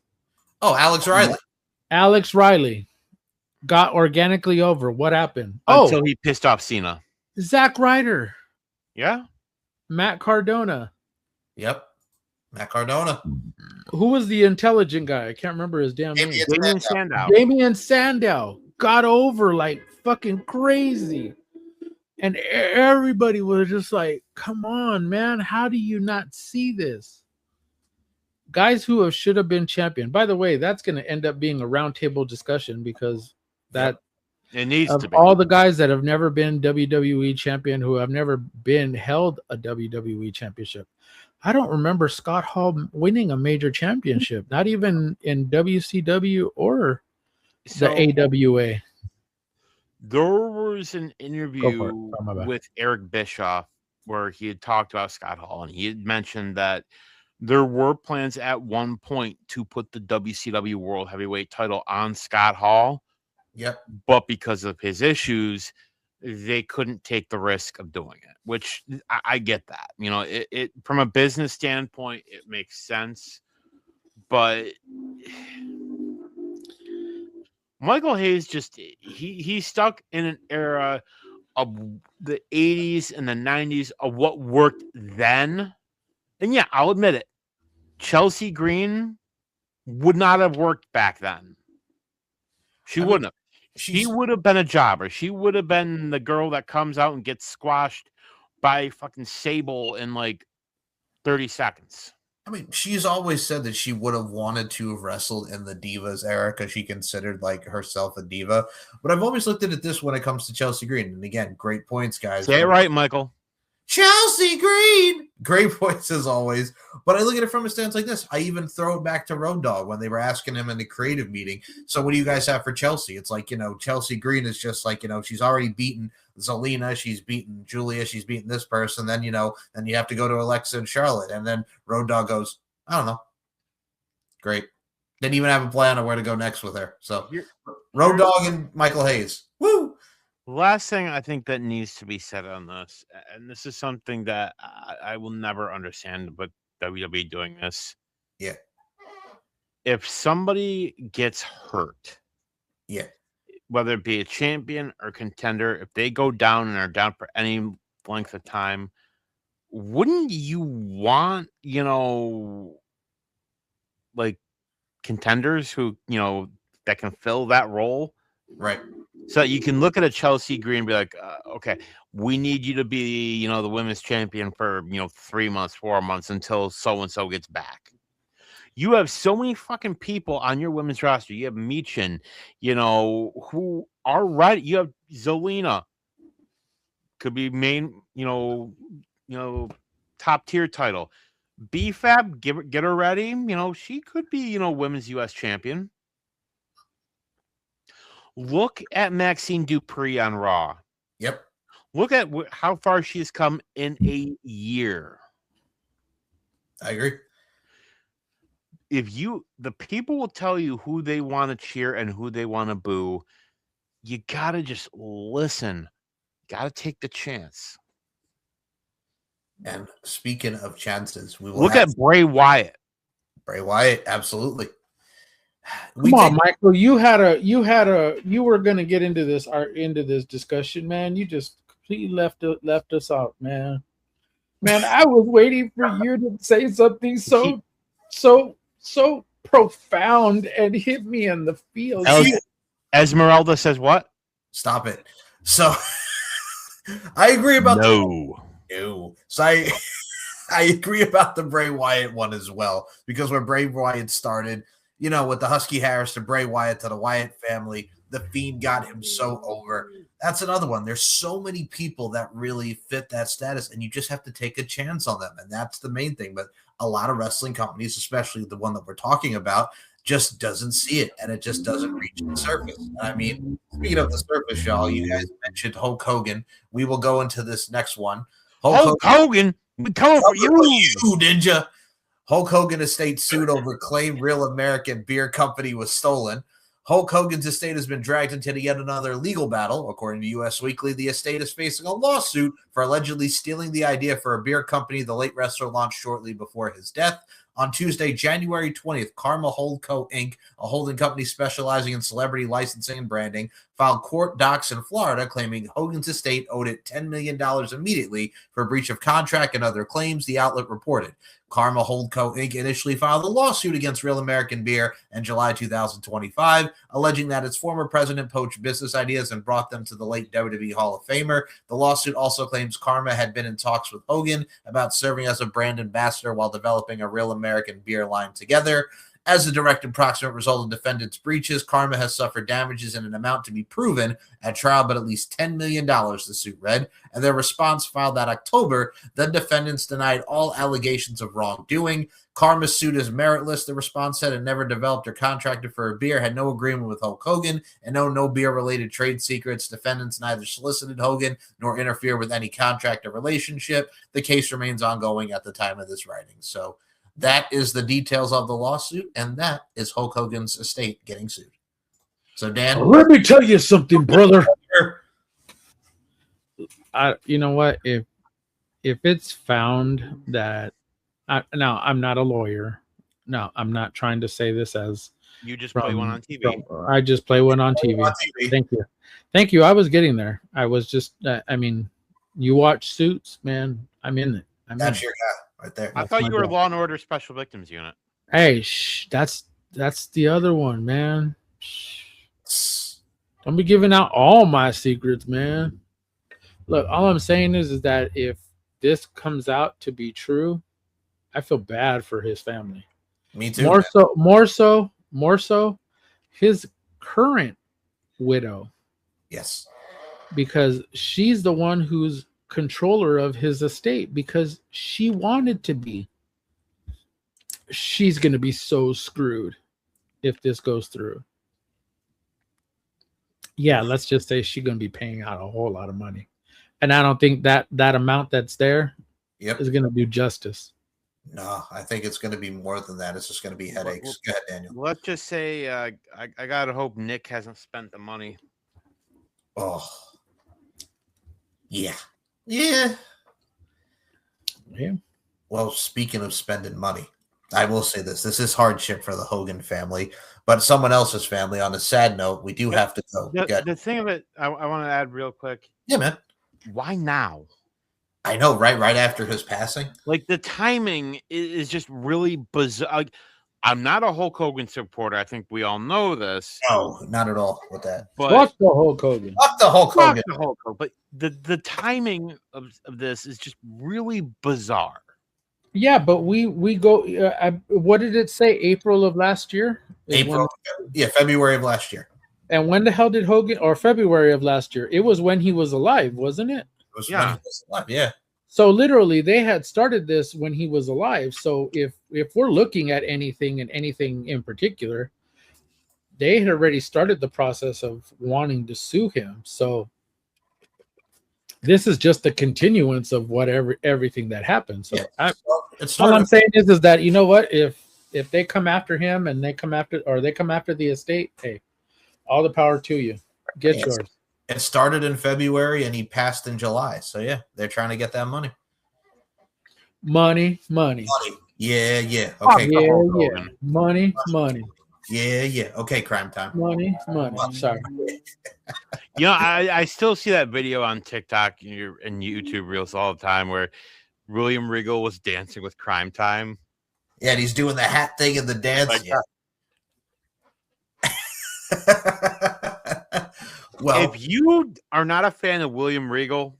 Oh, Alex Riley. Alex Riley got organically over. What happened? Until he pissed off Cena. Zack Ryder. Yeah. Matt Cardona. Yep. Matt Cardona. Who was the intelligent guy? I can't remember his damn name. Damian Sandow. Damian Sandow got over like fucking crazy. And everybody was just like, come on, man. How do you not see this? Guys who should have been champion. By the way, that's going to end up being a roundtable discussion because that it needs to be. All the guys that have never been WWE champion, who have never been held a WWE championship. I don't remember Scott Hall winning a major championship, not even in WCW or the AWA. There was an interview with Eric Bischoff where he had talked about Scott Hall, and he had mentioned that there were plans at one point to put the WCW World Heavyweight title on Scott Hall. Yep. But because of his issues, they couldn't take the risk of doing it, which I get that. You know, it from a business standpoint, it makes sense. But Michael Hayes just he's stuck in an era of the 80s and the 90s of what worked then. And yeah, I'll admit it. Chelsea Green would not have worked back then. She wouldn't have. She would have been a jobber. She would have been the girl that comes out and gets squashed by fucking Sable in like 30 seconds. I mean, she's always said that she would have wanted to have wrestled in the Divas era because she considered like herself a diva. But I've always looked at it this when it comes to Chelsea Green. And again, great points, guys. Say it right, Michael. Chelsea Green! Great points as always. But I look at it from a stance like this. I even throw it back to Road Dogg when they were asking him in the creative meeting. So what do you guys have for Chelsea? It's like, you know, Chelsea Green is just like, you know, she's already beaten Zelina. She's beaten Julia. She's beaten this person. Then, you know, then you have to go to Alexa and Charlotte. And then Road Dogg goes, I don't know. Great. Didn't even have a plan on where to go next with her. So Road Dogg and Michael Hayes. Woo! Last thing I think that needs to be said on this, and this is something that I will never understand, but WWE doing this. Yeah. If somebody gets hurt, yeah, whether it be a champion or contender, if they go down and are down for any length of time, wouldn't you want, you know, like contenders who, you know, that can fill that role? Right. So you can look at a Chelsea Green and be like, okay, we need you to be, you know, the women's champion for, you know, 3 months, 4 months until so-and-so gets back. You have so many fucking people on your women's roster. You have Michin, you know, who are right. You have Zelina, could be main, you know, top tier title. BFAB, get her ready. You know, she could be, you know, women's U.S. champion. Look at Maxine Dupree on Raw. Yep. Look at how far she's come in a year. I agree. The people will tell you who they want to cheer and who they want to boo. You got to just listen. Got to take the chance. And speaking of chances, we will look at Bray Wyatt. Bray Wyatt, absolutely. Come on, Michael. You were going to get into this discussion, man. You just completely left us out, man. Man, I was waiting for you to say something so profound and hit me in the feels. Esmeralda says what? Stop it. So I agree about no. So I agree about the Bray Wyatt one as well, because when Bray Wyatt started, you know, with the Husky Harris to Bray Wyatt to the Wyatt family, the Fiend got him so over. That's another one. There's so many people that really fit that status, and you just have to take a chance on them, and that's the main thing. But a lot of wrestling companies, especially the one that we're talking about, just doesn't see it, and it just doesn't reach the surface. I mean, speaking of the surface, y'all, you guys mentioned Hulk Hogan. We will go into this next one. Hulk Hogan, we coming for you, ninja. Hulk Hogan estate sued over claim Real American Beer Company was stolen. Hulk Hogan's estate has been dragged into yet another legal battle. According to U.S. Weekly, the estate is facing a lawsuit for allegedly stealing the idea for a beer company the late wrestler launched shortly before his death. On Tuesday, January 20th, Karma Holdco, Inc., a holding company specializing in celebrity licensing and branding, filed court docs in Florida claiming Hogan's estate owed it $10 million immediately for breach of contract and other claims, the outlet reported. Karma Holdco, Inc. initially filed a lawsuit against Real American Beer in July 2025, alleging that its former president poached business ideas and brought them to the late WWE Hall of Famer. The lawsuit also claims Karma had been in talks with Hogan about serving as a brand ambassador while developing a Real American Beer line together. As a direct and proximate result of defendant's breaches, Karma has suffered damages in an amount to be proven at trial, but at least $10 million, the suit read. And their response filed that October, the defendants denied all allegations of wrongdoing. Karma's suit is meritless, the response said, and never developed or contracted for a beer, had no agreement with Hulk Hogan, and no beer-related trade secrets. Defendants neither solicited Hogan nor interfered with any contract or relationship. The case remains ongoing at the time of this writing. So that is the details of the lawsuit, and that is Hulk Hogan's estate getting sued. So, Dan, let me tell you something, brother. You know what? If it's found that now I'm not a lawyer. No, I'm not trying to say this as you just play one on TV. I just play one on TV. Thank you. I was getting there. I was just. I mean, you watch Suits, man. I'm in it. That's your guy right there. I thought you were Law and Order Special Victims Unit. Hey, that's the other one, man. Don't be giving out all my secrets, man. Look, all I'm saying is that if this comes out to be true, I feel bad for his family. Me too. More so, his current widow. Yes. Because she's the one who's controller of his estate because she wanted to be. She's going to be so screwed if this goes through. Yeah, let's just say she's going to be paying out a whole lot of money. And I don't think that amount that's there is going to do justice. No, I think it's going to be more than that. It's just going to be headaches. Go ahead, Daniel. Let's just say I got to hope Nick hasn't spent the money. Oh. Yeah. Yeah. Yeah. Well, speaking of spending money, I will say this. This is hardship for the Hogan family, but someone else's family. On a sad note, we do have to go. The thing of it, I want to add real quick. Yeah, man. Why now? I know, right? Right after his passing. Like the timing is just really bizarre. Like, I'm not a Hulk Hogan supporter. I think we all know this. No, not at all with that. But fuck the Hulk Hogan. Fuck the Hulk Hogan. The Hulk Hogan. But the timing of this is just really bizarre. Yeah, but we go. What did it say? April of last year. February of last year. And when the hell did Hogan, or February of last year? It was when he was alive, wasn't it? It was when he was alive, yeah. So literally, they had started this when he was alive. So if we're looking at anything in particular, they had already started the process of wanting to sue him. So this is just the continuance of everything that happened. So all I'm saying is that, you know what, if they come after him and they come after the estate, hey, all the power to you. Get yours. It started in February and he passed in July. So yeah, they're trying to get that money. Money. Yeah. Okay. Yeah. Money. Yeah. Okay, crime time. Money. Sorry. You know, I still see that video on TikTok and YouTube Reels all the time where William Regal was dancing with Crime Time. Yeah, and he's doing the hat thing and the dance. Like, yeah. Well, if you are not a fan of William Regal,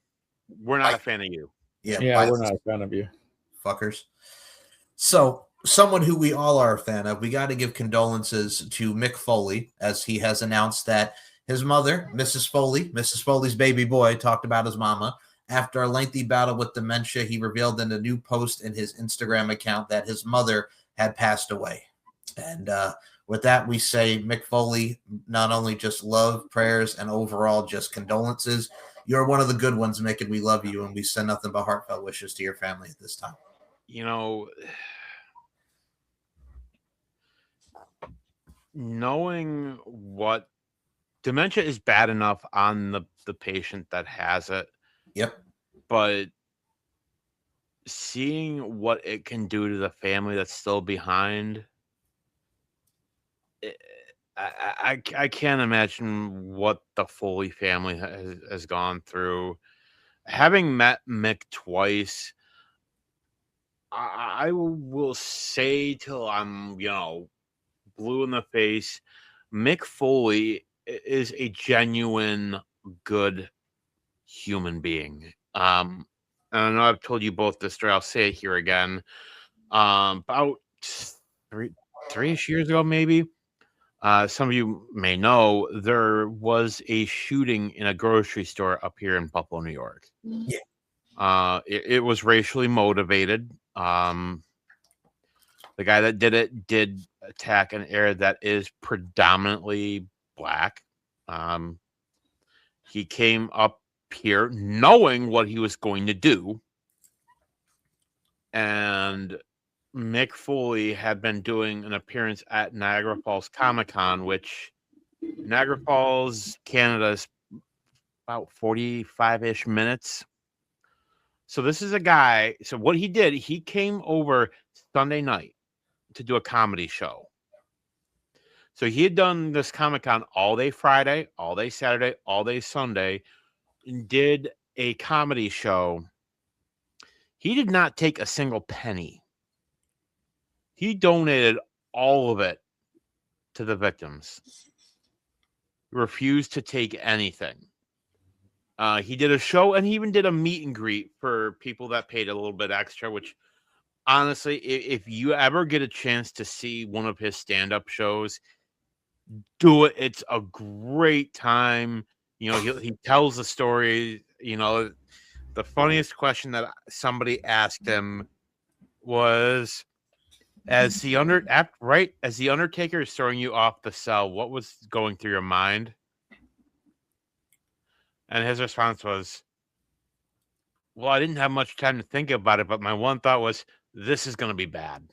we're not a fan of you. Yeah, we're not a fan of you. Fuckers. So, someone who we all are a fan of, we got to give condolences to Mick Foley, as he has announced that his mother, Mrs. Foley's baby boy, talked about his mama. After a lengthy battle with dementia, he revealed in a new post in his Instagram account that his mother had passed away. And with that, we say, Mick Foley, not only just love, prayers, and overall just condolences. You're one of the good ones, Mick, and we love you, and we send nothing but heartfelt wishes to your family at this time. You know, knowing what dementia is bad enough on the patient that has it. Yep. But seeing what it can do to the family that's still behind, I can't imagine what the Foley family has gone through. Having met Mick twice, I will say till I'm, blue in the face, Mick Foley is a genuine good human being. And I know I've told you both this story. I'll say it here again. About 3-ish years ago, maybe. Some of you may know there was a shooting in a grocery store up here in Buffalo, New York. Yeah. It was racially motivated. The guy that did it did attack an area that is predominantly black. He came up here knowing what he was going to do. And Mick Foley had been doing an appearance at Niagara Falls Comic-Con, which Niagara Falls, Canada, is about 45-ish minutes. So this is a guy. So what he did, he came over Sunday night to do a comedy show. So he had done this Comic-Con all day Friday, all day Saturday, all day Sunday, and did a comedy show. He did not take a single penny. He donated all of it to the victims. Refused to take anything. He did a show, and he even did a meet and greet for people that paid a little bit extra, which honestly, if you ever get a chance to see one of his stand-up shows, do it. It's a great time. You know, he tells the story. You know, the funniest question that somebody asked him was, as the Undertaker is throwing you off the cell, what was going through your mind? And his response was, well, I didn't have much time to think about it, but my one thought was, this is going to be bad.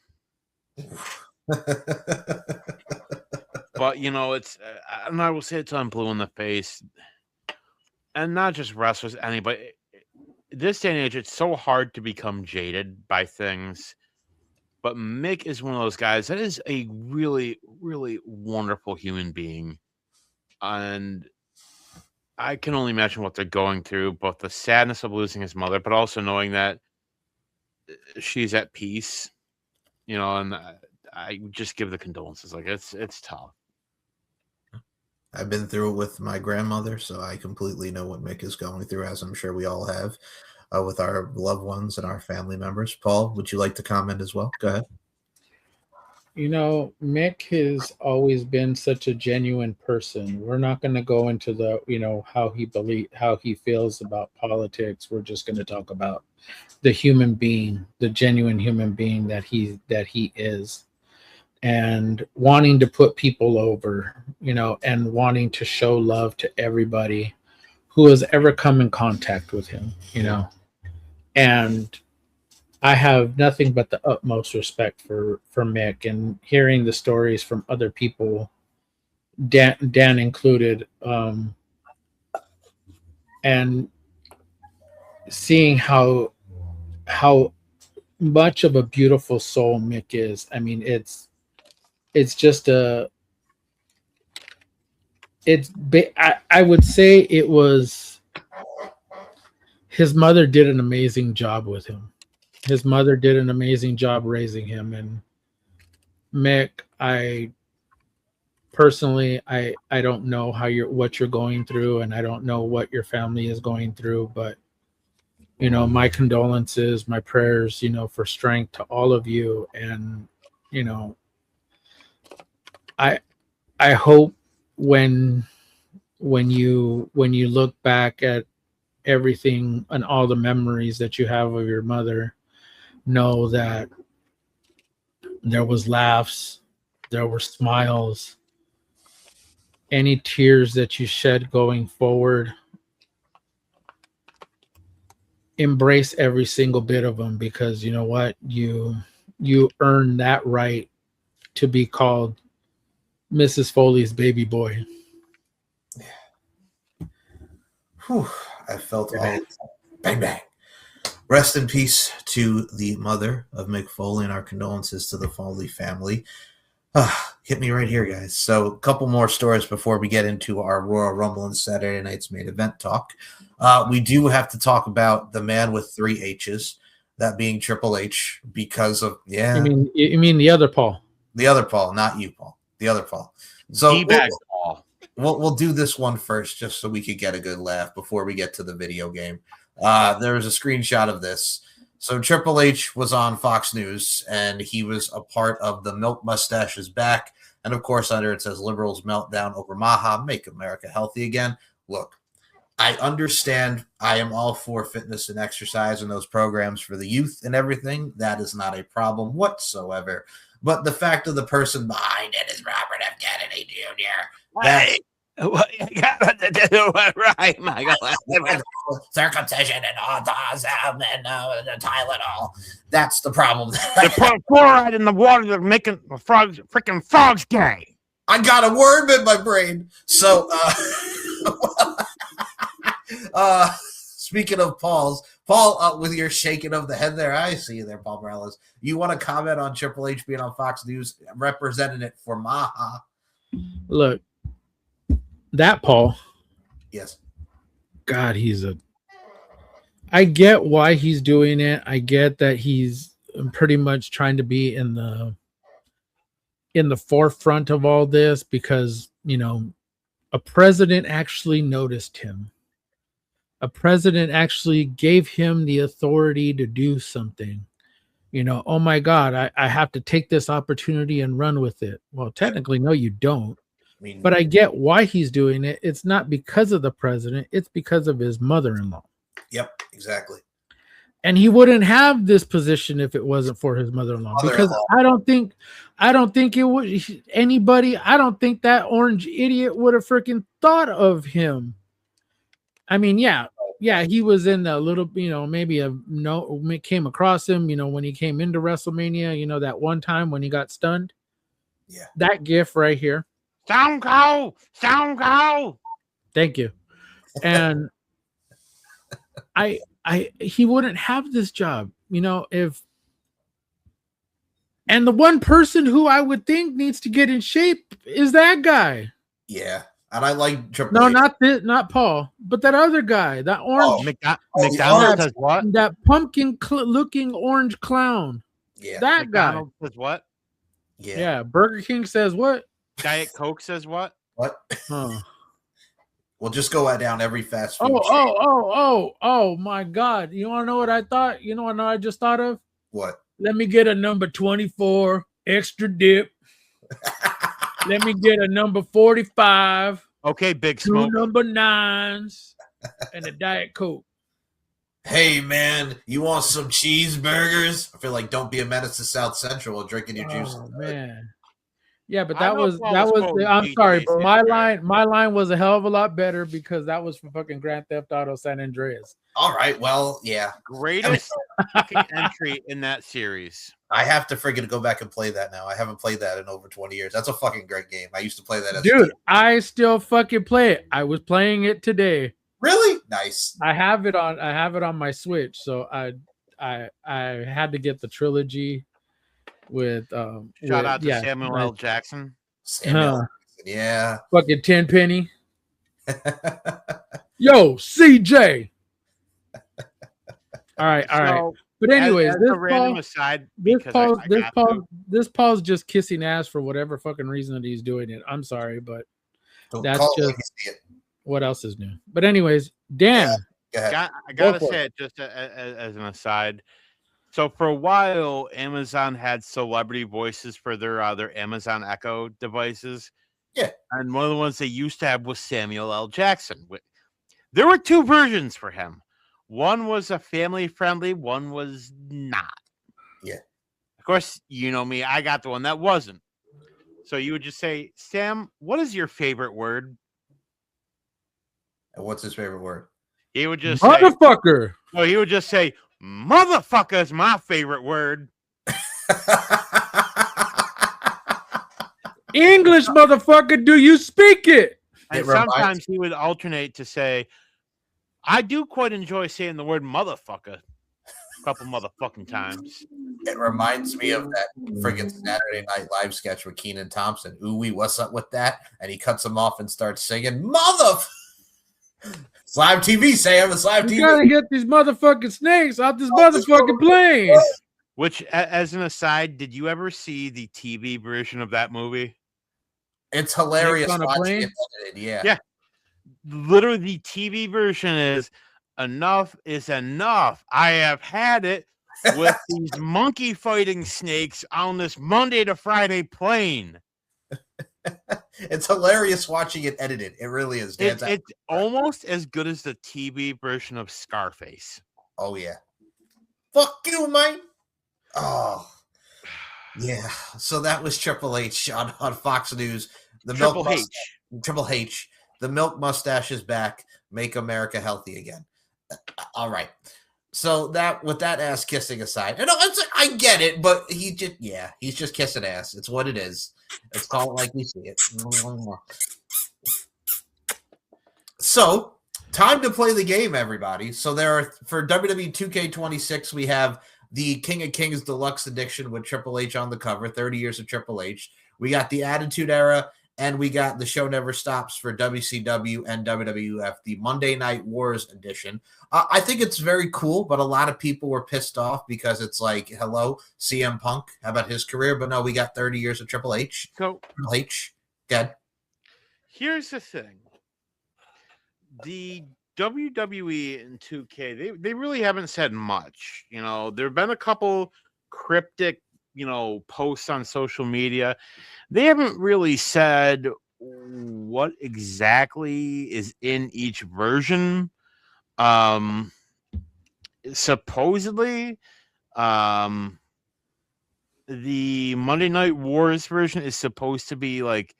But, you know, it's, and I will say it's on blue in the face. And not just wrestlers, anybody. This day and age, it's so hard to become jaded by things. But Mick is one of those guys that is a really, really wonderful human being. And I can only imagine what they're going through, both the sadness of losing his mother, but also knowing that she's at peace, you know, and I just give the condolences. Like, it's tough. I've been through it with my grandmother, so I completely know what Mick is going through, as I'm sure we all have. With our loved ones and our family members. Paul, would you like to comment as well? Go ahead. You know, Mick has always been such a genuine person. We're not going to go into the, you know, how he feels about politics. We're just going to talk about the human being, the genuine human being that he is, and wanting to put people over, you know, and wanting to show love to everybody who has ever come in contact with him, you know. And I have nothing but the utmost respect for Mick, and hearing the stories from other people, Dan included, and seeing how much of a beautiful soul Mick is. I mean, it's just I would say it was. His mother did an amazing job with him. His mother did an amazing job raising him. And Mick, I personally don't know what you're going through, and I don't know what your family is going through, but you know, my condolences, my prayers, you know, for strength to all of you. And you know, I hope when you look back at everything and all the memories that you have of your mother, know that there was laughs, there were smiles, any tears that you shed going forward, embrace every single bit of them, because you know what, you earned that right to be called Mrs. Foley's baby boy. Whew, I felt all bang bang. Rest in peace to the mother of Mick Foley, and our condolences to the Foley family. Hit me right here, guys. So a couple more stories before we get into our Royal Rumble and Saturday night's main event talk. We do have to talk about the man with 3 H's, that being Triple H, because of You mean the other Paul? The other Paul, not you, Paul. The other Paul. So Paul. We'll do this one first, just so we could get a good laugh before we get to the video game. There was a screenshot of this. So Triple H was on Fox News, and he was a part of the Milk Mustache is Back. And, of course, under it says Liberals meltdown over Maha, make America healthy again. Look, I understand I am all for fitness and exercise and those programs for the youth and everything. That is not a problem whatsoever. But the fact of the person behind it is Robert F. Kennedy Jr. That Right, Michael. circumcision and autism and the Tylenol. That's the problem. They put fluoride in the water. They're making freaking frogs gay. I got a worm in my brain. So, speaking of Paul, with your shaking of the head there, I see you there, Paul Morales. You want to comment on Triple H being on Fox News, representing it for Maha? Look, that Paul. Yes. God, I get why he's doing it. I get that he's pretty much trying to be in the forefront of all this because, a president actually noticed him. A president actually gave him the authority to do something. Oh my God, I have to take this opportunity and run with it. Well, technically, no, you don't. But I get why he's doing it. It's not because of the president. It's because of his mother-in-law. Yep, exactly. And he wouldn't have this position if it wasn't for his mother-in-law. Because I don't think it would anybody. I don't think that orange idiot would have freaking thought of him. I mean, yeah, he was in a little, came across him, when he came into WrestleMania, that one time when he got stunned. Yeah. That gif right here. Stone Cold. Thank you. And he wouldn't have this job, if. And the one person who I would think needs to get in shape is that guy. Yeah. And I like Triple H. Not Paul, but that other guy, that orange. McDonald's says what? That pumpkin looking orange clown. Yeah. That McDonald's says what? Yeah. Burger King says what? Diet Coke says what? What? Huh. We'll just go down every fast food. Oh my God. You want to know what I thought? You know what I just thought of? What? Let me get a number 24 extra dip. Let me get a number 45. Okay, Big Two Smoke. number 9s and a Diet Coke. Hey, man, you want some cheeseburgers? I feel like don't be a menace to South Central while drinking your juice. Oh, man. Yeah, but I that know was Paul I'm sorry, but DJ my line was a hell of a lot better because that was from fucking Grand Theft Auto San Andreas. All right, well, yeah. Greatest fucking entry in that series. I have to friggin' go back and play that now. I haven't played that in over 20 years. That's a fucking great game. I used to play that as a Dude, kid. I still fucking play it. I was playing it today. Really? Nice. I have it on my Switch, so I had to get the trilogy with Shout out to Samuel L. Jackson. Samuel, yeah. Fucking 10 penny. Yo, CJ. All right. But anyways, this Paul's just kissing ass for whatever fucking reason that he's doing it. I'm sorry, but that's just what else is new. But anyways, Dan. Yeah, I gotta say it just as an aside. So for a while, Amazon had celebrity voices for their Amazon Echo devices. Yeah. And one of the ones they used to have was Samuel L. Jackson. There were two versions for him. One was a family-friendly, one was not. Yeah. Of course, you know me, I got the one that wasn't. So you would just say, Sam, what is your favorite word? And what's his favorite word? He would just motherfucker. No, he would just say, motherfucker is my favorite word. English, motherfucker, do you speak it? And sometimes he would alternate to say, I do quite enjoy saying the word motherfucker a couple motherfucking times. It reminds me of that friggin' Saturday Night Live sketch with Kenan Thompson. Ooh, what's up with that? And he cuts him off and starts singing, It's live TV, Sam. It's live TV. You gotta get these motherfucking snakes off this motherfucking plane. Which, as an aside, did you ever see the TV version of that movie? It's hilarious. On a plane? Yeah. Literally, the TV version is enough is enough. I have had it. with these monkey fighting snakes on this Monday to Friday plane. It's hilarious watching it edited. It really is. It's almost as good as the TV version of Scarface. Oh yeah. Fuck you, mate. Oh. Yeah. So that was Triple H on Fox News. The Triple H. The milk mustache is back. Make America healthy again. All right. So that, with that ass kissing aside, and I get it, but he's just kissing ass. It's what it is. Let's call it like we see it. So, time to play the game, everybody. So there are, for WWE 2K26, we have the King of Kings Deluxe Edition with Triple H on the cover, 30 years of Triple H. We got the Attitude Era, and we got The Show Never Stops for WCW and WWF, the Monday Night Wars edition. I think it's very cool, but a lot of people were pissed off because it's like, hello, CM Punk, how about his career? But no, we got 30 years of Triple H. So, Triple H, dead. Here's the thing. The WWE and 2K, they really haven't said much. You know, there have been a couple cryptic, posts on social media. They haven't really said what exactly is in each version. Supposedly, the Monday Night Wars version is supposed to be like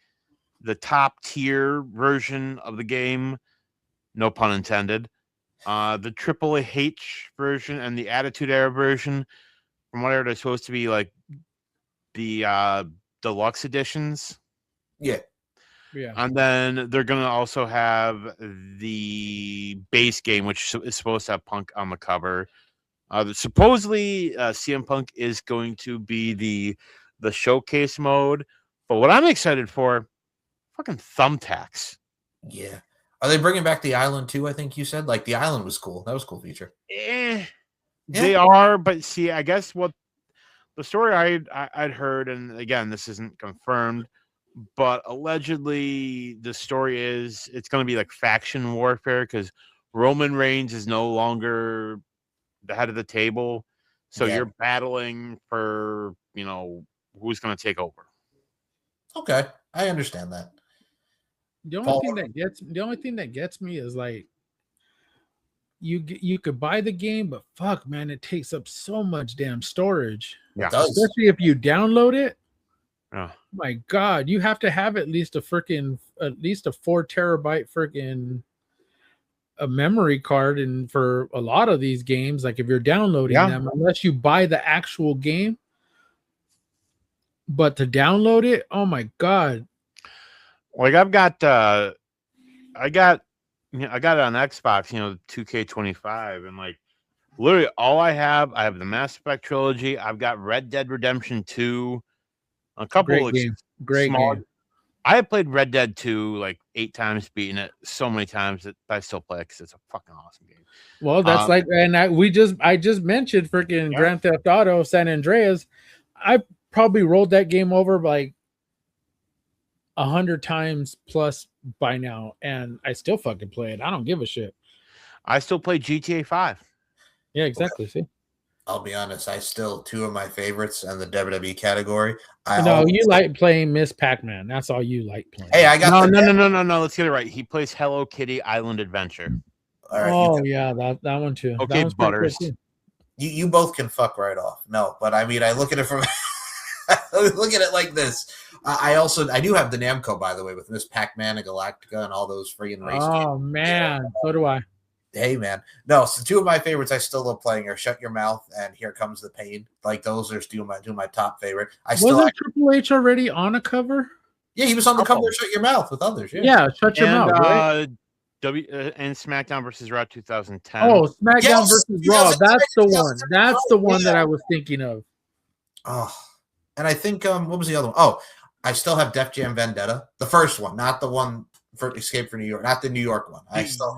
the top tier version of the game. No pun intended. The Triple H version and the Attitude Era version, from what I heard, are supposed to be like the deluxe editions. Yeah. And then they're going to also have the base game, which is supposed to have Punk on the cover. Supposedly, CM Punk is going to be the showcase mode. But what I'm excited for, fucking thumbtacks. Yeah. Are they bringing back the island too? I think you said, like, the island was cool. That was a cool feature. They are, but see, I guess what the story I'd heard, and again, this isn't confirmed, but allegedly the story is it's going to be like faction warfare because Roman Reigns is no longer the head of the table, so you're battling for who's going to take over. Okay, I understand that. The only thing that gets me is like you could buy the game, but fuck, man, it takes up so much damn storage. Yeah, especially if you download it. Oh my God, you have to have at least a 4 terabyte freaking a memory card, and for a lot of these games, like if you're downloading them, unless you buy the actual game, but to download it, oh my God. Like I got it on Xbox, 2K25, and like literally all I have the Mass Effect trilogy. I've got Red Dead Redemption 2, a couple of great game. I have played Red Dead 2 like 8 times, beaten it so many times that I still play it because it's a fucking awesome game. Well, that's I just mentioned freaking Grand Theft Auto San Andreas. I probably rolled that game over like 100 times plus by now, and I still fucking play it. I don't give a shit. I still play GTA 5. Yeah, exactly. See, I'll be honest, I still, 2 of my favorites in the WWE category. You like playing Miss Pac-Man. That's all you like playing. Hey, I got no. Let's get it right. He plays Hello Kitty Island Adventure. All right, that one too. Okay, Butters. You both can fuck right off. No, but I mean, I look at it from look at it like this. I do have the Namco, by the way, with Miss Pac-Man and Galactica and all those friggin' race games. Oh man, so do I. Hey man, no. So 2 of my favorites I still love playing are Shut Your Mouth and Here Comes the Pain. Like those are two of my top favorite. Wasn't Triple H already on a cover? Yeah, he was on the cover of Shut Your Mouth with others. Yeah, Shut Your Mouth. Right? And SmackDown versus Raw 2010. Oh, SmackDown versus Raw. That's the one. That's the one that I was thinking of. Oh, and I think what was the other one? Oh, I still have Def Jam Vendetta, the first one, not the one for Escape from New York, not the New York one.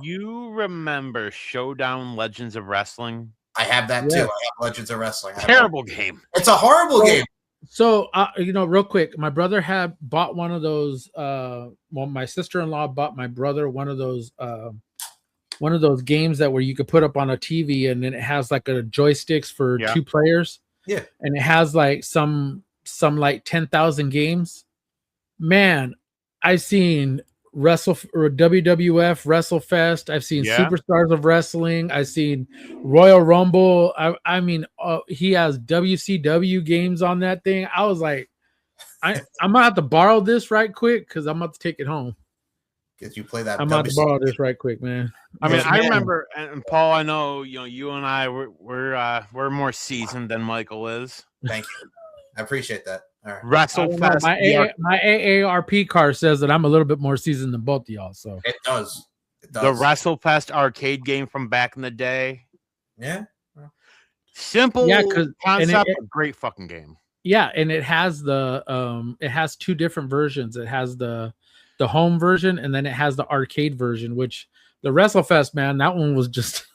You remember Showdown Legends of Wrestling? I have that too. I have Legends of Wrestling. Terrible game. It's a horrible game. So, real quick, my brother had bought one of those. My sister-in-law bought my brother one of those one of those games that where you could put up on a TV and then it has like a joysticks for Yeah. 2 players. Yeah. And it has like some like 10,000 games. Man, I've seen WWF WrestleFest. I've seen Yeah. Superstars of Wrestling. I've seen Royal Rumble. I mean, he has WCW games on that thing. I was like, I'm gonna have to borrow this right quick because I'm about to take it home. Because you play that. I'm about to borrow this right quick, man. I mean, Yes, I man. remember, and Paul, I know, you and I, we're more seasoned than Michael is. Thank you. I appreciate that. All right. WrestleFest. My AARP card says that I'm a little bit more seasoned than both of y'all. So It does. It The does. WrestleFest arcade game from back in the day. Yeah. Simple Yeah, 'cause- and concept, but great fucking game. yeah, and it has it has 2 different versions. It has the home version and then it has the arcade version, which the WrestleFest, man, that one was just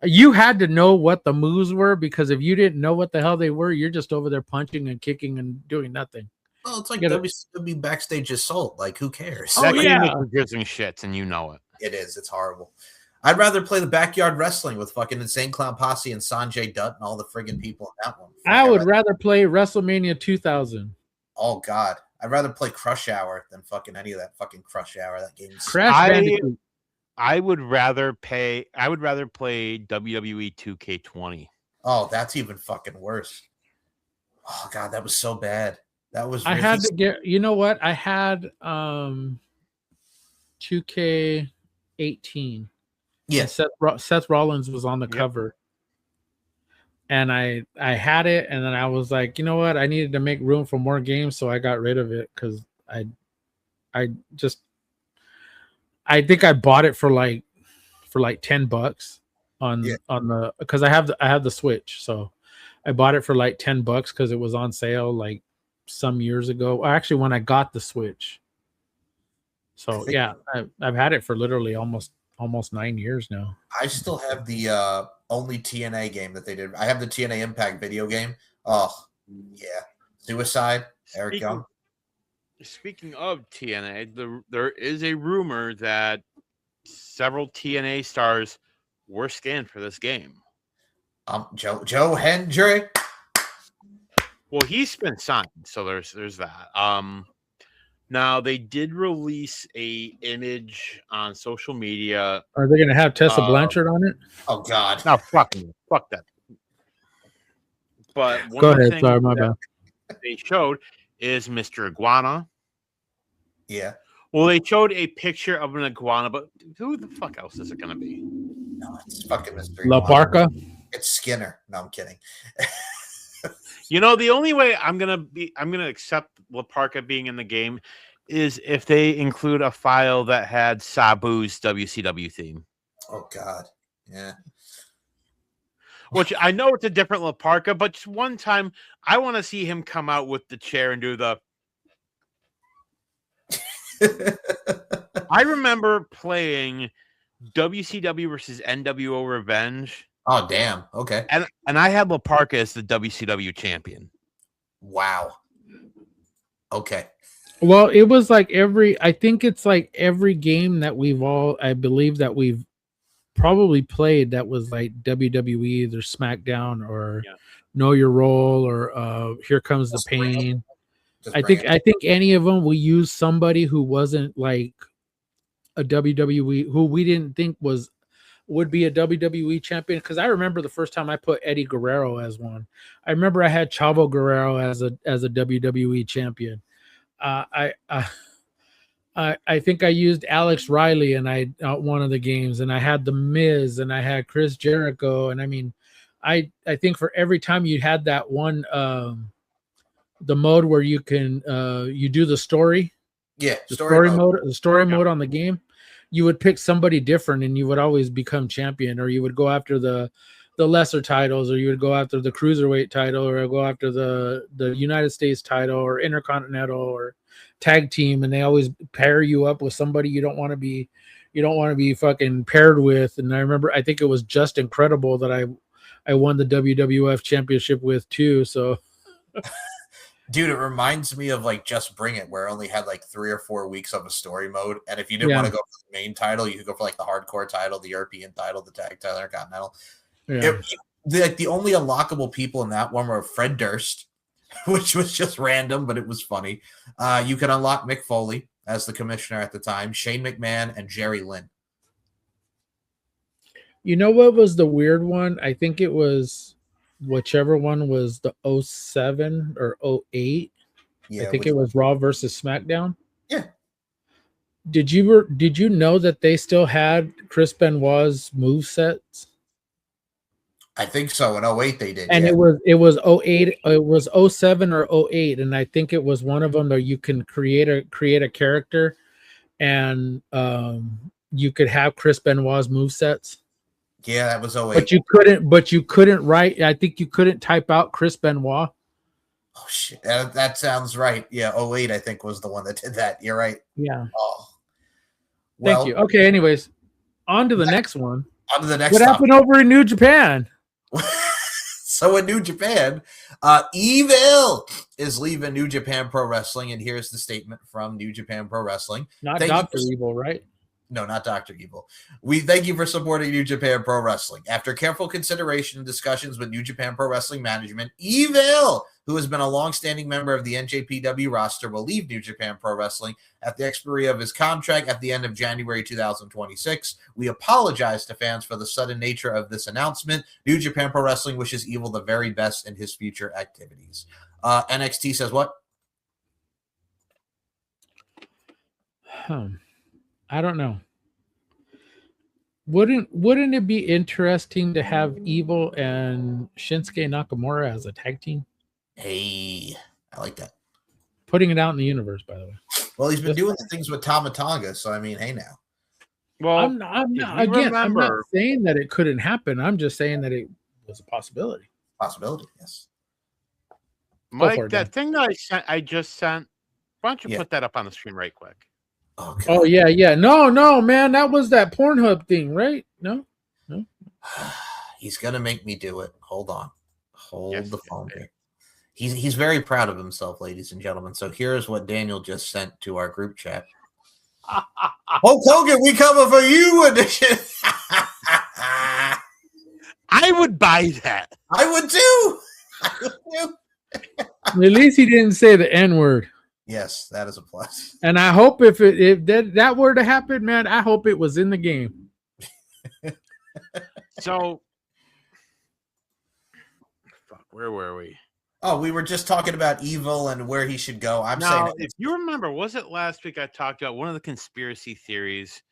you had to know what the moves were, because if you didn't know what the hell they were, you're just over there punching and kicking and doing nothing. Well, it's like Get it. WCW backstage assault. Like, who cares? Oh, That game yeah. is producing shits, and you know it. It is. It's horrible. I'd rather play the backyard wrestling with fucking Insane Clown Posse and Sanjay Dutt and all the friggin' people in that one. I would rather play WrestleMania 2000. Oh God, I'd rather play Crush Hour than fucking any of that fucking Crush Hour. That game's Crash Bandicoot. I would rather play WWE 2K20. Oh, that's even fucking worse. Oh God, that was so bad. That was. I really had to get. You know what? I had 2K18. Yes. Seth Rollins was on the cover, and I had it, and then I was like, you know what? I needed to make room for more games, so I got rid of it because I think I bought it for like $10 on the, because I have the Switch, so I bought it for like $10 because it was on sale like some years ago. Actually, when I got the Switch. So yeah, I've had it for literally almost 9 years now. I still have the only TNA game that they did. I have the TNA Impact video game. Oh yeah, Suicide, Eric Young. Speaking of TNA, there is a rumor that several TNA stars were scanned for this game. Joe Hendrick. Well, he's been signed, so there's that. Now they did release a image on social media. Are they going to have Tessa Blanchard on it? Oh God! No, fuck that. But one Go of the ahead. things Sorry, my bad. they showed is Mr. Iguana. Yeah. Well, they showed a picture of an iguana, but who the fuck else is it going to be? No, it's fucking Mr. La Parca. It's Skinner. No, I'm kidding. You know, the only way I'm gonna accept La Parca being in the game is if they include a file that had Sabu's WCW theme. Oh God, yeah. Which I know it's a different La Parca, but just one time I want to see him come out with the chair and do the. I remember playing WCW versus NWO Revenge. Oh damn. Okay. And I had La Parca as the WCW champion. Wow. Okay. Well, it was like I think it's like every game that I believe that we've probably played that was like WWE, either SmackDown or Know Your Role or Here Comes the Pain. I think any of them we used somebody who wasn't like a WWE, who we didn't think would be a WWE champion, because I remember the first time I put Eddie Guerrero as one. I remember I had Chavo Guerrero as a WWE champion. I think I used Alex Riley and one of the games, and I had The Miz and I had Chris Jericho, and I mean, I think for every time you had that one the mode where you can you do the story, the story mode on the game, you would pick somebody different and you would always become champion, or you would go after the lesser titles, or you would go after the cruiserweight title, or go after the United States title, or intercontinental, or tag team, and they always pair you up with somebody you don't want to be fucking paired with. And I remember, I think it was Just Incredible that I won the WWF championship with too. So Dude, it reminds me of like Just Bring It, where it only had like 3 or 4 weeks of a story mode. And if you didn't want to go for the main title, you could go for like the hardcore title, the European title, the tag title, Intercontinental. Yeah. The only unlockable people in that one were Fred Durst, which was just random, but it was funny. You could unlock Mick Foley as the commissioner at the time, Shane McMahon, and Jerry Lynn. You know what was the weird one? I think it was whichever one was the 07 or 08. Yeah, I think it was Raw versus SmackDown. Yeah. Did you know that they still had Chris Benoit's movesets? I think so. In 08 they did. And yeah. it was 08, it was 07 or 08, and I think it was one of them that you can create a character, and you could have Chris Benoit's movesets. Yeah, that was 08. But you couldn't write. I think you couldn't type out Chris Benoit. Oh shit, that sounds right. Yeah, 08 I think was the one that did that. You're right. Yeah. Oh. Thank you. Okay. Anyways, on to the next one. On to the next. What happened over in New Japan? So in New Japan, Evil is leaving New Japan Pro Wrestling, and here's the statement from New Japan Pro Wrestling. Not Dr. Evil, right? No, not Dr. Evil. We thank you for supporting New Japan Pro Wrestling. After careful consideration and discussions with New Japan Pro Wrestling management, Evil, who has been a longstanding member of the NJPW roster, will leave New Japan Pro Wrestling at the expiry of his contract at the end of January 2026. We apologize to fans for the sudden nature of this announcement. New Japan Pro Wrestling wishes Evil the very best in his future activities. NXT says what? I don't know. Wouldn't it be interesting to have Evil and Shinsuke Nakamura as a tag team? Hey, I like that. Putting it out in the universe, by the way. Well, he's been doing the things with Tama Tonga, so I mean, hey now. Well, I'm not saying that it couldn't happen. I'm just saying that it was a possibility. Possibility, yes. Mike, that thing that I just sent, why don't you put that up on the screen right quick? Okay. Oh yeah. No, man, that was that Pornhub thing, right? No. He's gonna make me do it. Hold on. Hold the phone yeah. here. He's very proud of himself, ladies and gentlemen. So here's what Daniel just sent to our group chat. Hulk Hogan, we coming for you edition. I would buy that. I would too. At least he didn't say the N-word. Yes, that is a plus. And I hope if that were to happen, man, I hope it was in the game. So, fuck, where were we? Oh, we were just talking about Evil and where he should go. I'm saying, if you remember, was it last week I talked about one of the conspiracy theories?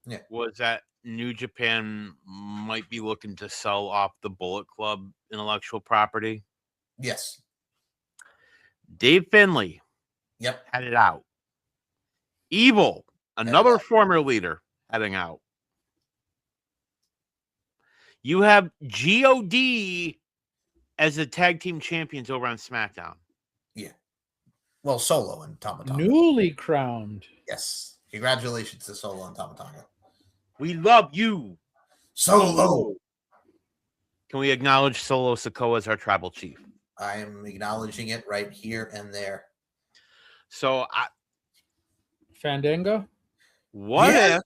Yeah. Was that New Japan might be looking to sell off the Bullet Club intellectual property? yes. Dave Finlay. Yep. Headed out. Evil, another former leader, heading out. You have God as the tag team champions over on SmackDown. Yeah. Well, Solo and Tama Tonga. Newly crowned. Yes. Congratulations to Solo and Tama Tonga. We love you, Solo. Can we acknowledge Solo Sikoa as our tribal chief? I am acknowledging it right here and there. So, Fandango? what if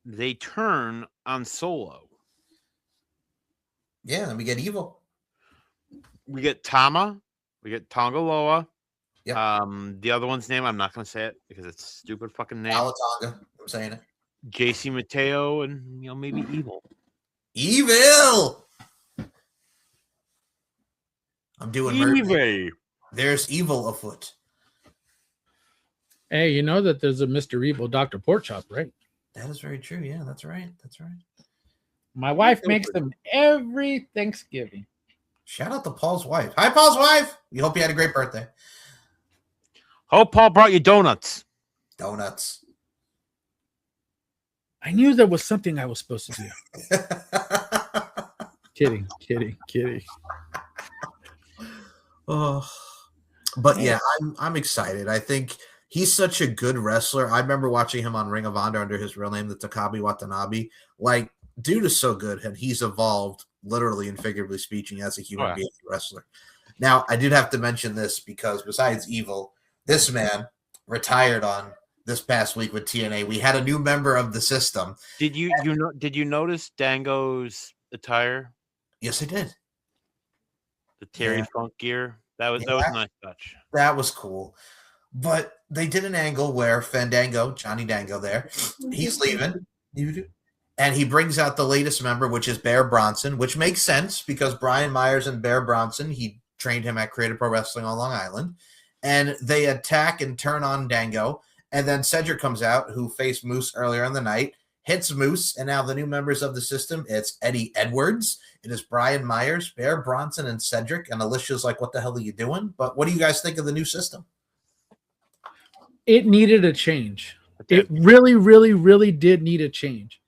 they turn on Solo? Yeah, then we get Evil. We get Tama, we get Tongaloa. Yep. The other one's name, I'm not going to say it because it's a stupid fucking name. Tonga. I'm saying it. JC Mateo and, maybe Evil. Evil. I'm doing Evil. There's evil afoot. Hey, you know that there's a Mr. Evil Dr. Porkchop, right? That is very true. Yeah, that's right. That's right. My wife makes them every Thanksgiving. Shout out to Paul's wife. Hi, Paul's wife. We hope you had a great birthday. Hope Paul brought you donuts. Donuts. I knew there was something I was supposed to do. Kidding. Oh, but yeah, I'm excited. I think he's such a good wrestler. I remember watching him on Ring of Honor under his real name, the Takabi Watanabe. Like, dude is so good, and he's evolved literally and figuratively speaking as a human being wrestler. Now, I did have to mention this because besides Evil, this man retired on this past week with TNA. We had a new member of the system. Did you notice Dango's attire? Yes, I did. The Terry Funk gear. That was a nice touch. That was cool. But they did an angle where Fandango, Johnny Dango there, he's leaving. And he brings out the latest member, which is Bear Bronson, which makes sense because Brian Myers and Bear Bronson, he trained him at Creative Pro Wrestling on Long Island. And they attack and turn on Dango. And then Cedric comes out, who faced Moose earlier in the night, hits Moose. And now the new members of the system, it's Eddie Edwards. It is Brian Myers, Bear Bronson, and Cedric. And Alicia's like, what the hell are you doing? But what do you guys think of the new system? It needed a change. It really, really, really did need a change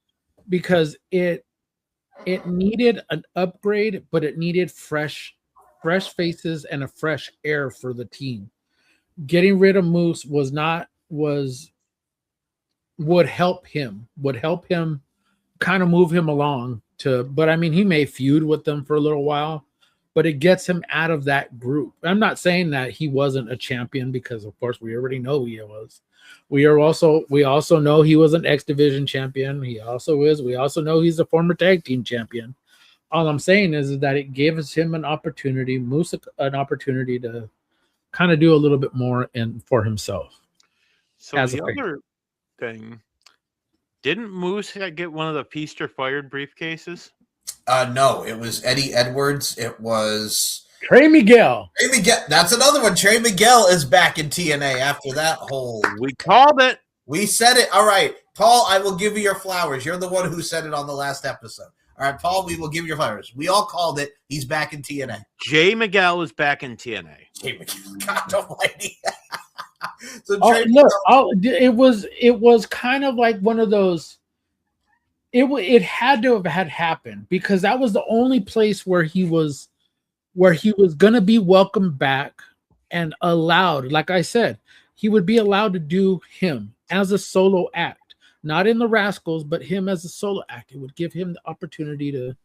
because it needed an upgrade, but it needed fresh faces and a fresh air for the team. Getting rid of Moose would help him kind of move him along but I mean, he may feud with them for a little while, but it gets him out of that group. I'm not saying that he wasn't a champion because of course we already know he was. We also know he was an X Division champion. We also know he's a former tag team champion. All I'm saying is that it gives him an opportunity, Moose an opportunity to kind of do a little bit more for himself. So the other thing, didn't Moose get one of the Feast or Fired briefcases? No, it was Eddie Edwards. It was Trey Miguel. That's another one. Trey Miguel is back in TNA after that whole. We called it. We said it. All right, Paul, I will give you your flowers. You're the one who said it on the last episode. All right, Paul, we will give you your flowers. We all called it. He's back in TNA. Jay Miguel is back in TNA. Jay Miguel. God almighty. So it was kind of like one of those. It had to have happened because that was the only place where he was going to be welcomed back and allowed. Like I said, he would be allowed to do him as a solo act, not in the Rascals, but him as a solo act. It would give him the opportunity to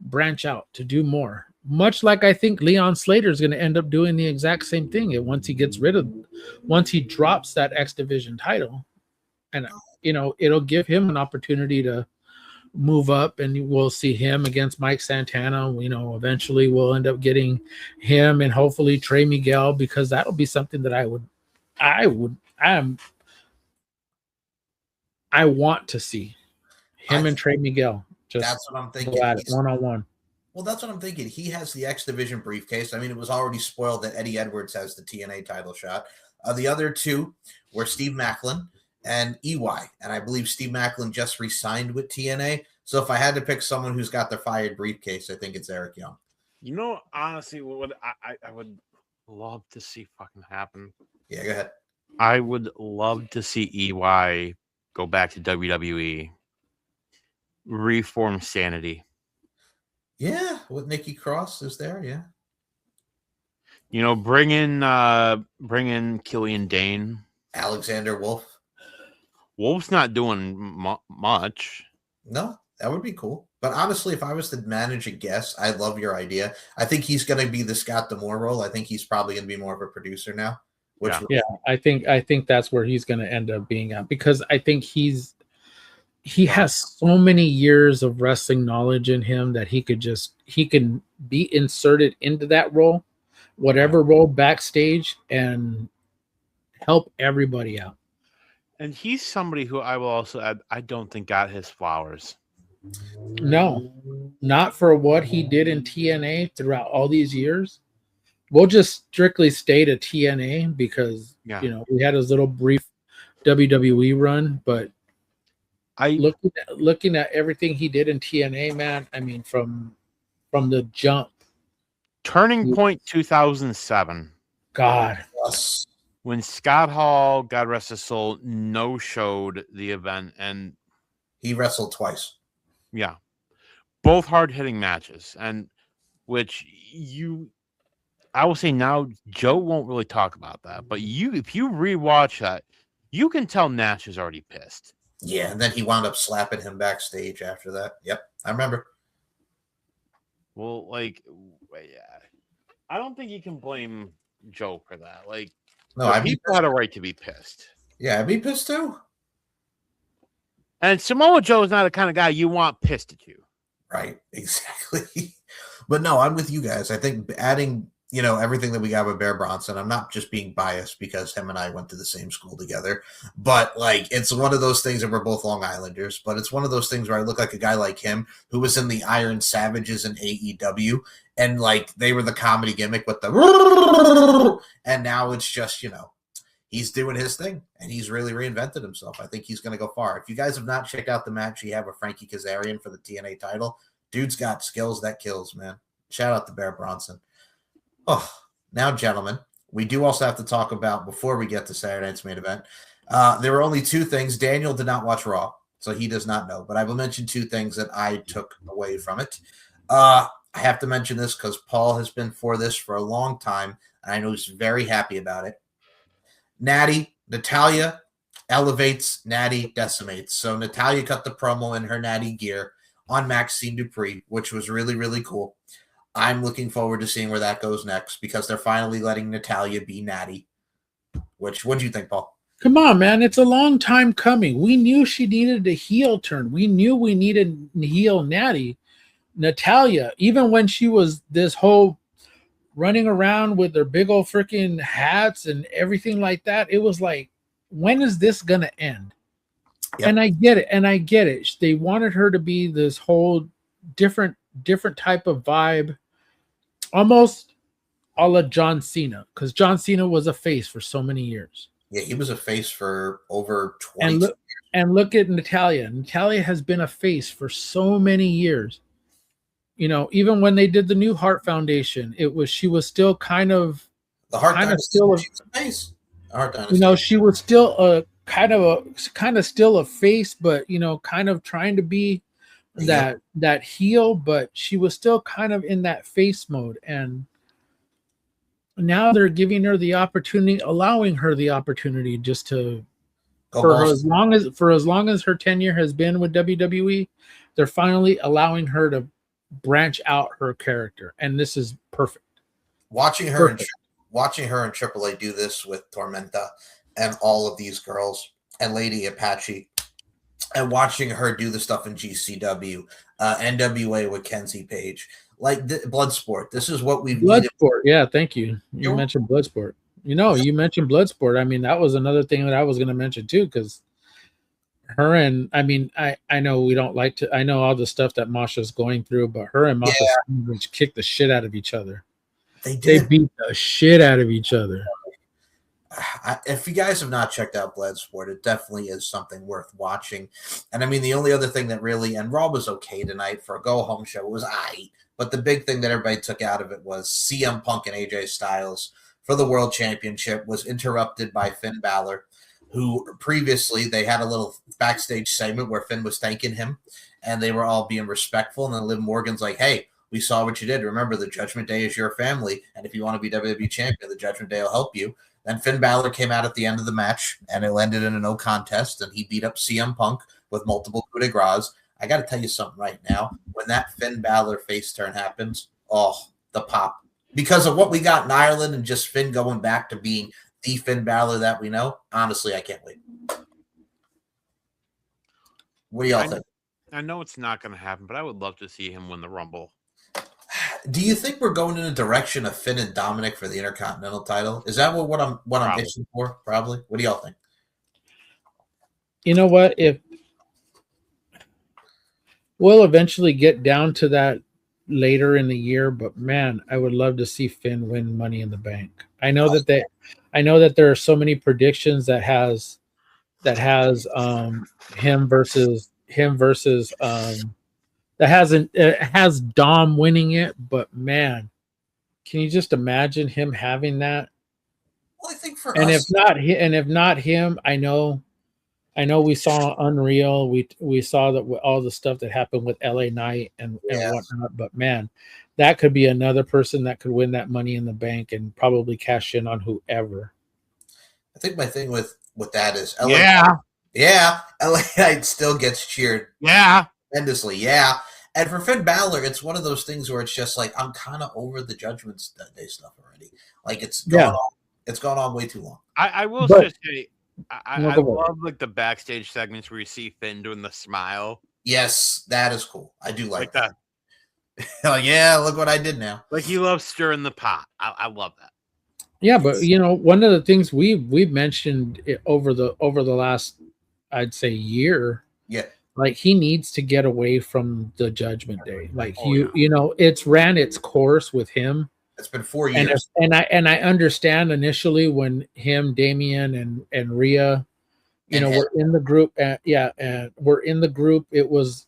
branch out, to do more. Much like I think Leon Slater is going to end up doing the exact same thing. Once he drops that X Division title, and it'll give him an opportunity to move up, and we'll see him against Mike Santana. Eventually we'll end up getting him and hopefully Trey Miguel, because that'll be something that I want to see him and Trey Miguel. That's what I'm thinking. One-on-one. Well, that's what I'm thinking. He has the X Division briefcase. I mean, it was already spoiled that Eddie Edwards has the TNA title shot. The other two were Steve Macklin and EY. And I believe Steve Macklin just re-signed with TNA. So if I had to pick someone who's got their fired briefcase, I think it's Eric Young. Honestly, what I would love to see fucking happen. Yeah, go ahead. I would love to see EY go back to WWE, reform Sanity. Yeah, with Nikki Cross is there, yeah. Bring in Killian Dane. Alexander Wolf. Wolf's not doing much. No, that would be cool. But honestly, if I was to manage a guest, I love your idea. I think he's going to be the Scott D'Amore role. I think he's probably going to be more of a producer now. I think that's where he's going to end up being at, because I think he has so many years of wrestling knowledge in him that he can be inserted into that role, whatever role backstage, and help everybody out. And he's somebody who I will also add, I don't think got his flowers. No, not for what he did in TNA throughout all these years. We'll just strictly stay to TNA because we had his little brief WWE run, but looking at everything he did in TNA, man, I mean, from the jump. Turning Point 2007. God. Yes. When Scott Hall, God rest his soul, no-showed the event, and he wrestled twice. Yeah. Both hard-hitting matches, and which I will say now, Joe won't really talk about that, but if you rewatch that, you can tell Nash is already pissed. Yeah, and then he wound up slapping him backstage after that. Yep, I remember. Well, I don't think you can blame Joe for that. Like, No, the I'd be people had a right to be pissed. Yeah, I'd be pissed too. And Samoa Joe is not the kind of guy you want pissed at you. Right, exactly. But no, I'm with you guys. I think adding, everything that we got with Bear Bronson, I'm not just being biased because him and I went to the same school together, but like it's one of those things that we're both Long Islanders, but it's one of those things where I look like a guy like him who was in the Iron Savages in AEW, and like they were the comedy gimmick with the and now it's just, he's doing his thing, and he's really reinvented himself. I think he's going to go far. If you guys have not checked out the match he had with Frankie Kazarian for the TNA title, dude's got skills that kills, man. Shout out to Bear Bronson. Oh, now, gentlemen, we do also have to talk about, before we get to Saturday night's main event, there were only two things. Daniel did not watch Raw, so he does not know, but I will mention two things that I took away from it. I have to mention this because Paul has been for this for a long time, and I know he's very happy about it. Natalya elevates, Natty decimates. So Natalya cut the promo in her Natty gear on Maxine Dupree, which was really, really cool. I'm looking forward to seeing where that goes next because they're finally letting Natalya be Natty. What do you think, Paul? Come on, man. It's a long time coming. We knew she needed a heel turn. We knew we needed heel Natty. Natalya, even when she was this whole running around with their big old freaking hats and everything like that, it was like, when is this gonna end? Yep. And I get it. They wanted her to be this whole different type of vibe, almost a la John Cena, because John Cena was a face for so many years. Yeah, he was a face for over 20 years. And look at Natalya. Natalya has been a face for so many years. Even when they did the new Heart Foundation, she was still kind of the Heart Dynasty. She's a face. Heart Dynasty. She was still a kind of still a face, but kind of trying to be that heel, but she was still kind of in that face mode. And now they're giving her the opportunity, allowing her the opportunity just to for as long as her tenure has been with WWE, they're finally allowing her to branch out her character, and this is perfect. Watching her in AAA do this with Tormenta and all of these girls and Lady Apache, and watching her do the stuff in GCW, NWA with Kenzie Page, like Bloodsport. This is what we've Bloodsport. Yeah, thank you. You mentioned Bloodsport. You mentioned Bloodsport. I mean, that was another thing that I was going to mention too, because her and I know we don't like to. I know all the stuff that Masha's going through, but her and Masha kicked the shit out of each other. They beat the shit out of each other. If you guys have not checked out Bloodsport, it definitely is something worth watching. And I mean, the only other thing that really, and Raw was okay tonight for a go-home show, it was aight. But the big thing that everybody took out of it was CM Punk and AJ Styles for the World Championship was interrupted by Finn Balor, who previously they had a little backstage segment where Finn was thanking him, and they were all being respectful. And then Liv Morgan's like, hey, we saw what you did. Remember, the Judgment Day is your family, and if you want to be WWE champion, the Judgment Day will help you. Then Finn Balor came out at the end of the match, and it ended in a no contest, and he beat up CM Punk with multiple coup de grace. I got to tell you something right now. When that Finn Balor face turn happens, the pop. Because of what we got in Ireland and just Finn going back to being the Finn Balor that we know, honestly, I can't wait. What do y'all think? I know it's not going to happen, but I would love to see him win the Rumble. Do you think we're going in the direction of Finn and Dominic for the Intercontinental title? Is that what I'm itching for? Probably. What do y'all think? You know what? If we'll eventually get down to that later in the year, but man, I would love to see Finn win Money in the Bank. I know that there are so many predictions that has him versus that has Dom winning it, but man, can you just imagine him having that? Well, I think for and us, if not him, I know we saw Unreal. We saw that all the stuff that happened with LA Knight and whatnot. But man, that could be another person that could win that Money in the Bank and probably cash in on whoever. I think my thing with that is LA Knight still gets cheered. Yeah. Tremendously. And for Finn Balor, it's one of those things where it's just like I'm kind of over the Judgment Day stuff already. Like it's gone on way too long. I will just say I go ahead. love like the backstage segments where you see Finn doing the smile. Yes, that is cool. I do like that. Like, yeah, look what I did now. Like he loves stirring the pot. I love that. Yeah, but one of the things we've mentioned over the last, I'd say, year. Yeah. Like he needs to get away from the Judgment Day. Like it's ran its course with him. It's been 4 years. And I understand initially when him, Damian, and Rhea, were in the group. And we're in the group. It was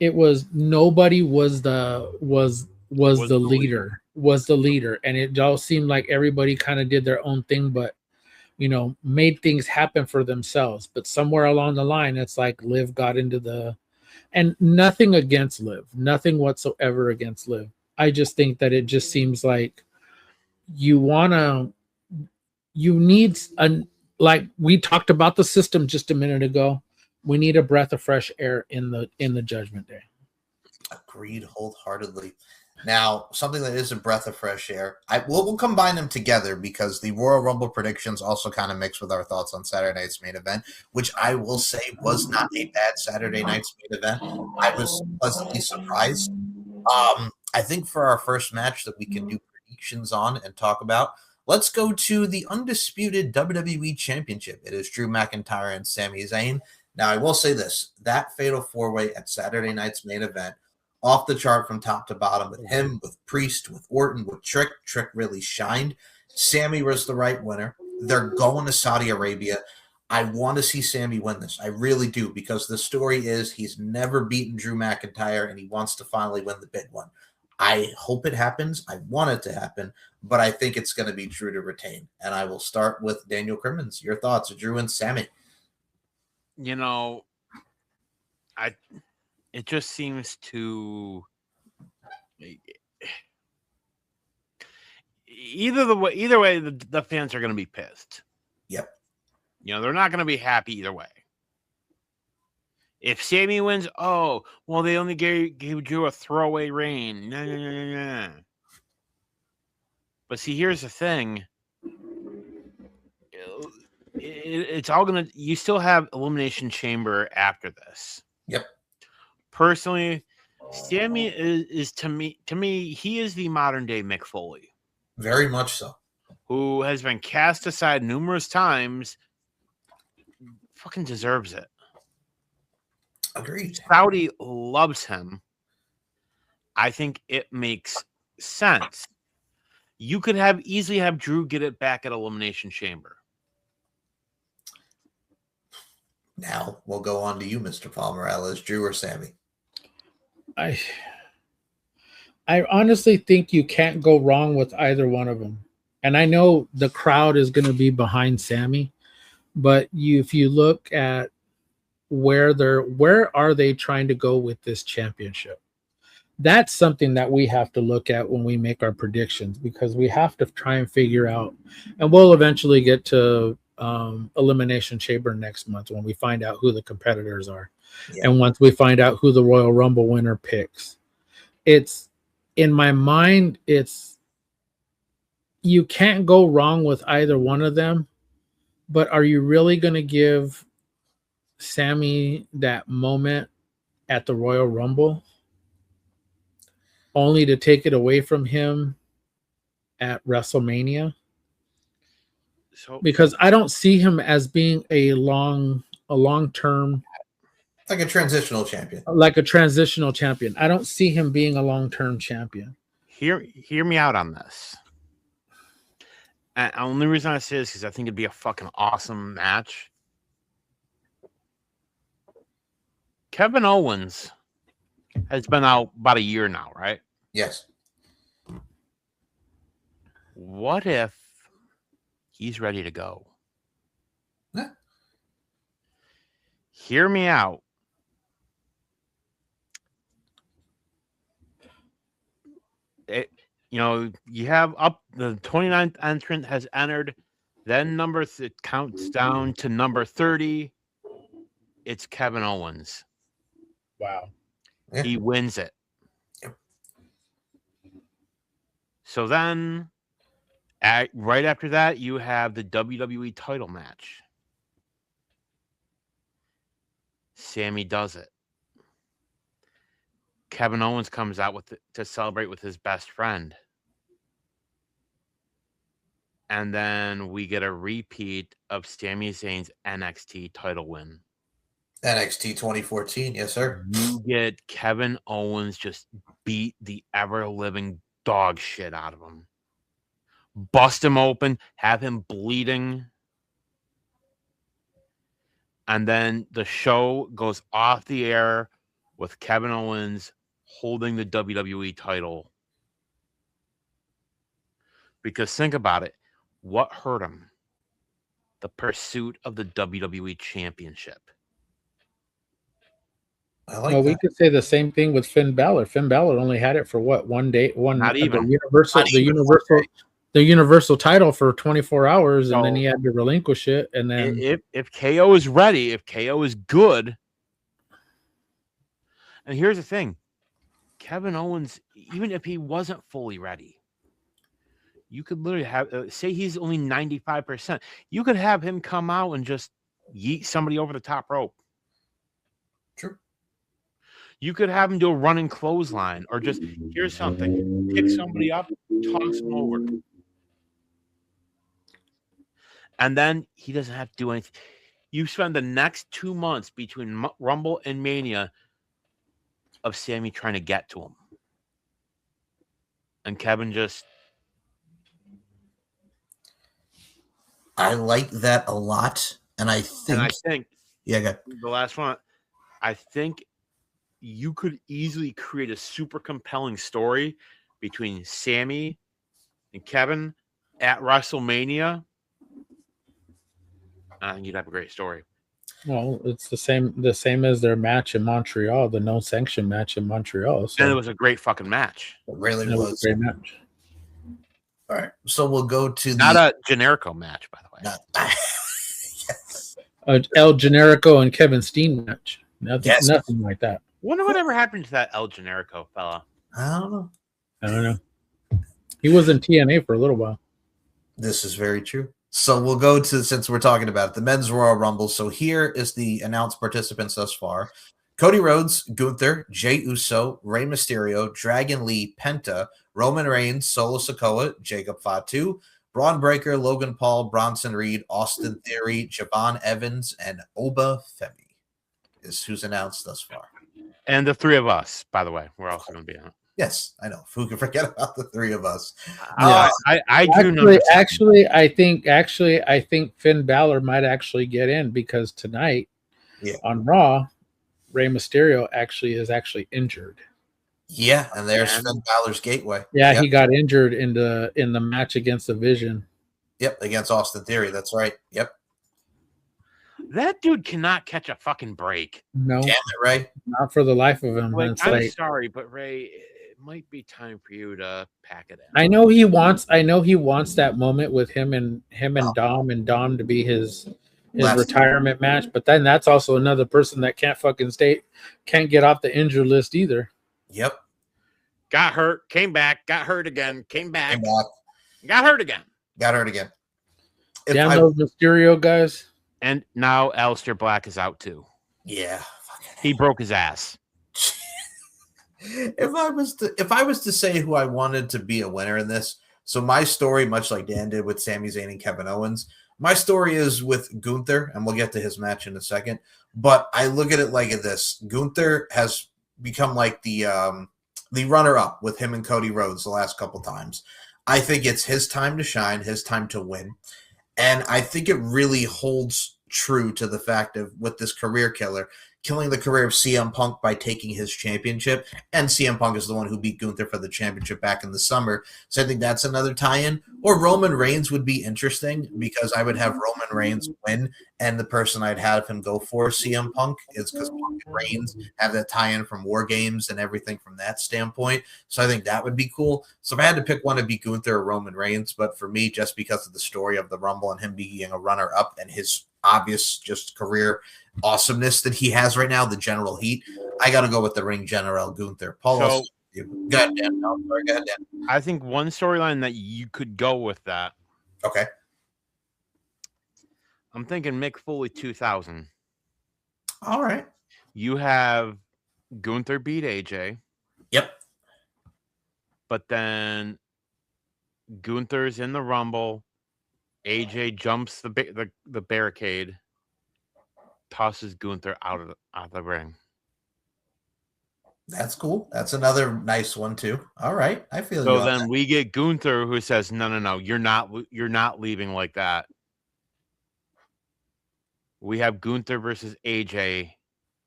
nobody was the leader. Was the leader, and it all seemed like everybody kind of did their own thing, but made things happen for themselves. But somewhere along the line, it's like Liv got into and nothing against Liv, nothing whatsoever against Liv. I just think that it just seems like you need like we talked about the system just a minute ago. We need a breath of fresh air in the Judgment Day. Agreed wholeheartedly. Now, something that is a breath of fresh air, we'll combine them together because the Royal Rumble predictions also kind of mix with our thoughts on Saturday night's main event, which I will say was not a bad Saturday night's main event. I was pleasantly surprised. I think for our first match that we can do predictions on and talk about, let's go to the undisputed WWE Championship. It is Drew McIntyre and Sami Zayn. Now, I will say this, that fatal four-way at Saturday night's main event, off the chart from top to bottom with him, with Priest, with Orton, with Trick. Trick really shined. Sammy was the right winner. They're going to Saudi Arabia. I want to see Sammy win this. I really do, because the story is he's never beaten Drew McIntyre, and he wants to finally win the big one. I hope it happens. I want it to happen, but I think it's going to be Drew to retain. And I will start with Daniel Crimmins. Your thoughts, Drew and Sammy? It just seems to either way the fans are going to be pissed. Yep. They're not going to be happy either way. If Sammy wins, oh well, they only gave Drew a throwaway reign. No. But see, here's the thing. It's all gonna. You still have Elimination Chamber after this. Yep. Personally, Sammy is to me, he is the modern day Mick Foley. Very much so. Who has been cast aside numerous times. Fucking deserves it. Agreed. Saudi loves him. I think it makes sense. You could easily have Drew get it back at Elimination Chamber. Now we'll go on to you, Mr. Palmer. Is Drew or Sammy? I honestly think you can't go wrong with either one of them. And I know the crowd is going to be behind Sammy, but if you look at where are they trying to go with this championship? That's something that we have to look at when we make our predictions, because we have to try and figure out, and we'll eventually get to Elimination Chamber next month when we find out who the competitors are. Yeah. And once we find out who the Royal Rumble winner picks, it's in my mind, you can't go wrong with either one of them, but are you really going to give Sammy that moment at the Royal Rumble only to take it away from him at WrestleMania? Because I don't see him as being a long-term, like a transitional champion. I don't see him being a long-term champion. Hear me out on this. And the only reason I say this is I think it'd be a fucking awesome match. Kevin Owens has been out about a year now, right? Yes. What if he's ready to go? Yeah. Hear me out. You have up the 29th entrant has entered, then it counts down to number 30. It's Kevin Owens. Wow. Yeah. He wins it. Yep. So then, right after that, you have the WWE title match. Sammy does it. Kevin Owens comes out to celebrate with his best friend. And then we get a repeat of Sami Zayn's NXT title win. NXT 2014, yes, sir. You get Kevin Owens just beat the ever-living dog shit out of him. Bust him open, have him bleeding. And then the show goes off the air with Kevin Owens holding the WWE title. Because think about it. What hurt him? The pursuit of the WWE Championship. I like Well, that. we could say the same thing with Finn Balor. Finn Balor only had it for what, one day, Not even. The universal title for 24 hours, and then So- he had to relinquish it. And then If KO is ready, if KO is good, and here's the thing, Kevin Owens, even if he wasn't fully ready, you could literally have say he's only 95%. You could have him come out and just yeet somebody over the top rope. True. You could have him do a running clothesline, or just here's something, pick somebody up, toss him over. And then he doesn't have to do anything. You spend the next 2 months between Rumble and Mania of Sammy trying to get to him. And Kevin just... I like that a lot. And I think, yeah, go. The last one, I think you could easily create a super compelling story between Sammy and Kevin at WrestleMania. I think you'd have a great story. well, it's the same as their match in Montreal, the no sanction match in Montreal. So And it was a great fucking match. It really it was was. a great match. All right. So we'll go to the Not a Generico match, by the way. not, yes. El Generico and Kevin Steen match. Yes. Nothing like that. Wonder whatever happened to that El Generico fella. I don't know. I don't know. He was in TNA for a little while. This is very true. So we'll go to, since we're talking about it, the Men's Royal Rumble. So here is the announced participants thus far. Cody Rhodes, Gunther, Jey Uso, Rey Mysterio, Dragon Lee, Penta, Roman Reigns, Solo Sikoa, Jacob Fatu, Braun Breaker, Logan Paul, Bronson Reed, Austin Theory, Javon Evans, and Oba Femi is who's announced thus far. And the three of us, by the way, we're also going to be on it. Yes, I know. Who can forget about the three of us? I drew numbers. Actually, I think Finn Balor might actually get in because tonight on Raw, Rey Mysterio is actually injured. Yeah, and there's Finn Balor's gateway. Yeah, Yep. he got injured in the match against the Vision. Yep, against Austin Theory. That's right. Yep. That dude cannot catch a fucking break. No, Damn it, Ray. not for the life of him. Like, It's I'm like, sorry, but Ray, it might be time for you to pack it in. I know he wants that moment with him and Dom to be his Last- retirement match, but then that's also another person that can't get off the injured list either. Yep. Got hurt, came back, got hurt again, came back, Came back. got hurt again. Got hurt again. Damn those Mysterio guys. And now Aleister Black is out too. Yeah. He broke his ass. If I was to say who I wanted to be a winner in this, so my story, much like Dan did with Sami Zayn and Kevin Owens, my story is with Gunther, and we'll get to his match in a second. But I look at it like this: Gunther has become like the runner-up with him and Cody Rhodes the last couple times. I think it's his time to shine, his time to win, and I think it really holds true to the fact of with this career killer. Killing the career of CM Punk by taking his championship, and CM Punk is the one who beat Gunther for the championship back in the summer. So I think that's another tie-in. Or Roman Reigns would be interesting because I would have Roman Reigns win, and the person I'd have him go for CM Punk is because Punk and Reigns have that tie-in from War Games and everything from that standpoint. So I think that would be cool. So if I had to pick one, it'd be Gunther or Roman Reigns. But for me, just because of the story of the Rumble and him being a runner-up and his obvious just career awesomeness that he has right now, the general heat, I got to go with the ring general Gunther. Paul, goddamn, no, sorry, goddamn. I think one storyline that you could go with that. Okay. I'm thinking Mick Foley 2000. All right. You have Gunther beat AJ. Yep. But then Gunther's in the Rumble. AJ jumps the barricade, tosses Gunther out of the ring. That's cool. That's another nice one too. All right, I feel so you. Then we get Gunther who says, "No, you're not leaving like that." We have Gunther versus AJ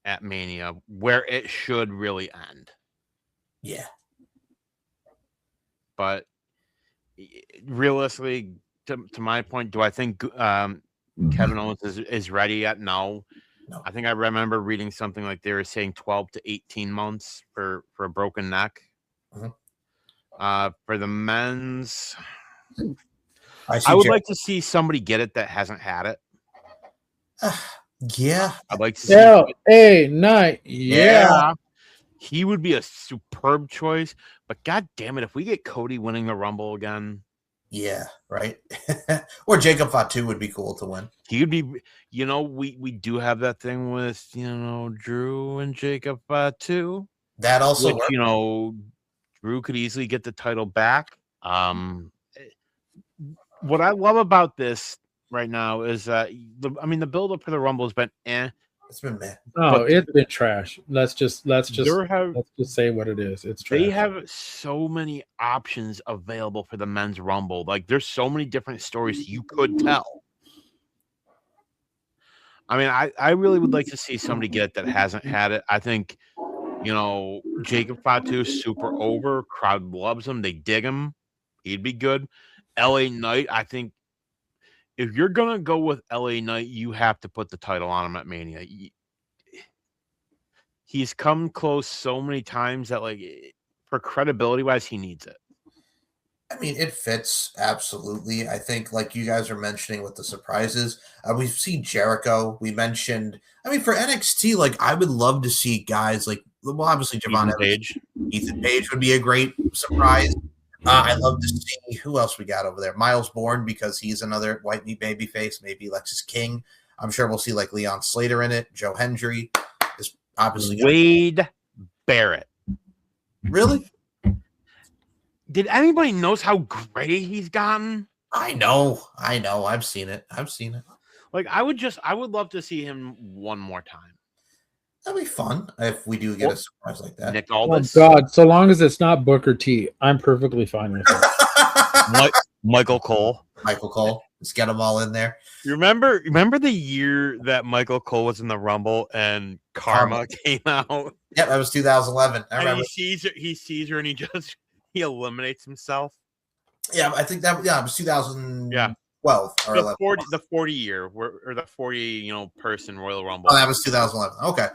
at Mania, where it should really end. Yeah. But realistically, to my point, do I think Kevin Owens is ready yet? No. I think I remember reading something like they were saying 12 to 18 months for a broken neck. Mm-hmm. For the men's, I would like to see somebody get it that hasn't had it. Yeah. I'd like to see LA Knight. Yeah. He would be a superb choice, but god damn it, if we get Cody winning the Rumble again. Yeah, right. Or Jacob Fatu would be cool to win. He would be, we do have that thing with, Drew and Jacob Fatu. That also which, Drew could easily get the title back. What I love about this right now is the build up for the Rumble has been It's been meh. Oh, it's been trash. Let's just say what it is. It's trash. They have so many options available for the men's Rumble. Like there's so many different stories you could tell. I mean, I really would like to see somebody get it that hasn't had it. I think, Jacob Fatu is super over. Crowd loves him. They dig him. He'd be good. LA Knight, I think if you're going to go with LA Knight, you have to put the title on him at Mania. He's come close so many times that, for credibility-wise, he needs it. I mean, it fits, absolutely. I think, like you guys are mentioning with the surprises, we've seen Jericho. We mentioned, for NXT, I would love to see guys obviously Javon Evans. Ethan Page would be a great surprise. I'd love to see who else we got over there. Miles Bourne, because he's another white meat babyface. Maybe Lexis King. I'm sure we'll see Leon Slater in it. Joe Hendry is obviously Wade Barrett. Really? Did anybody notice how gray he's gotten? I know. I've seen it. I would love to see him one more time. That'd be fun if we do get a surprise like that. Nick Aldis. Oh God! So long as it's not Booker T, I'm perfectly fine with it. Michael Cole. Let's get them all in there. You remember the year that Michael Cole was in the Rumble and Karma came out? Yeah, that was 2011. I remember. He sees her and he eliminates himself. Yeah, I think that it was 2012 or 11. The 40 year or the 40 person Royal Rumble. Oh, that was 2011. Okay.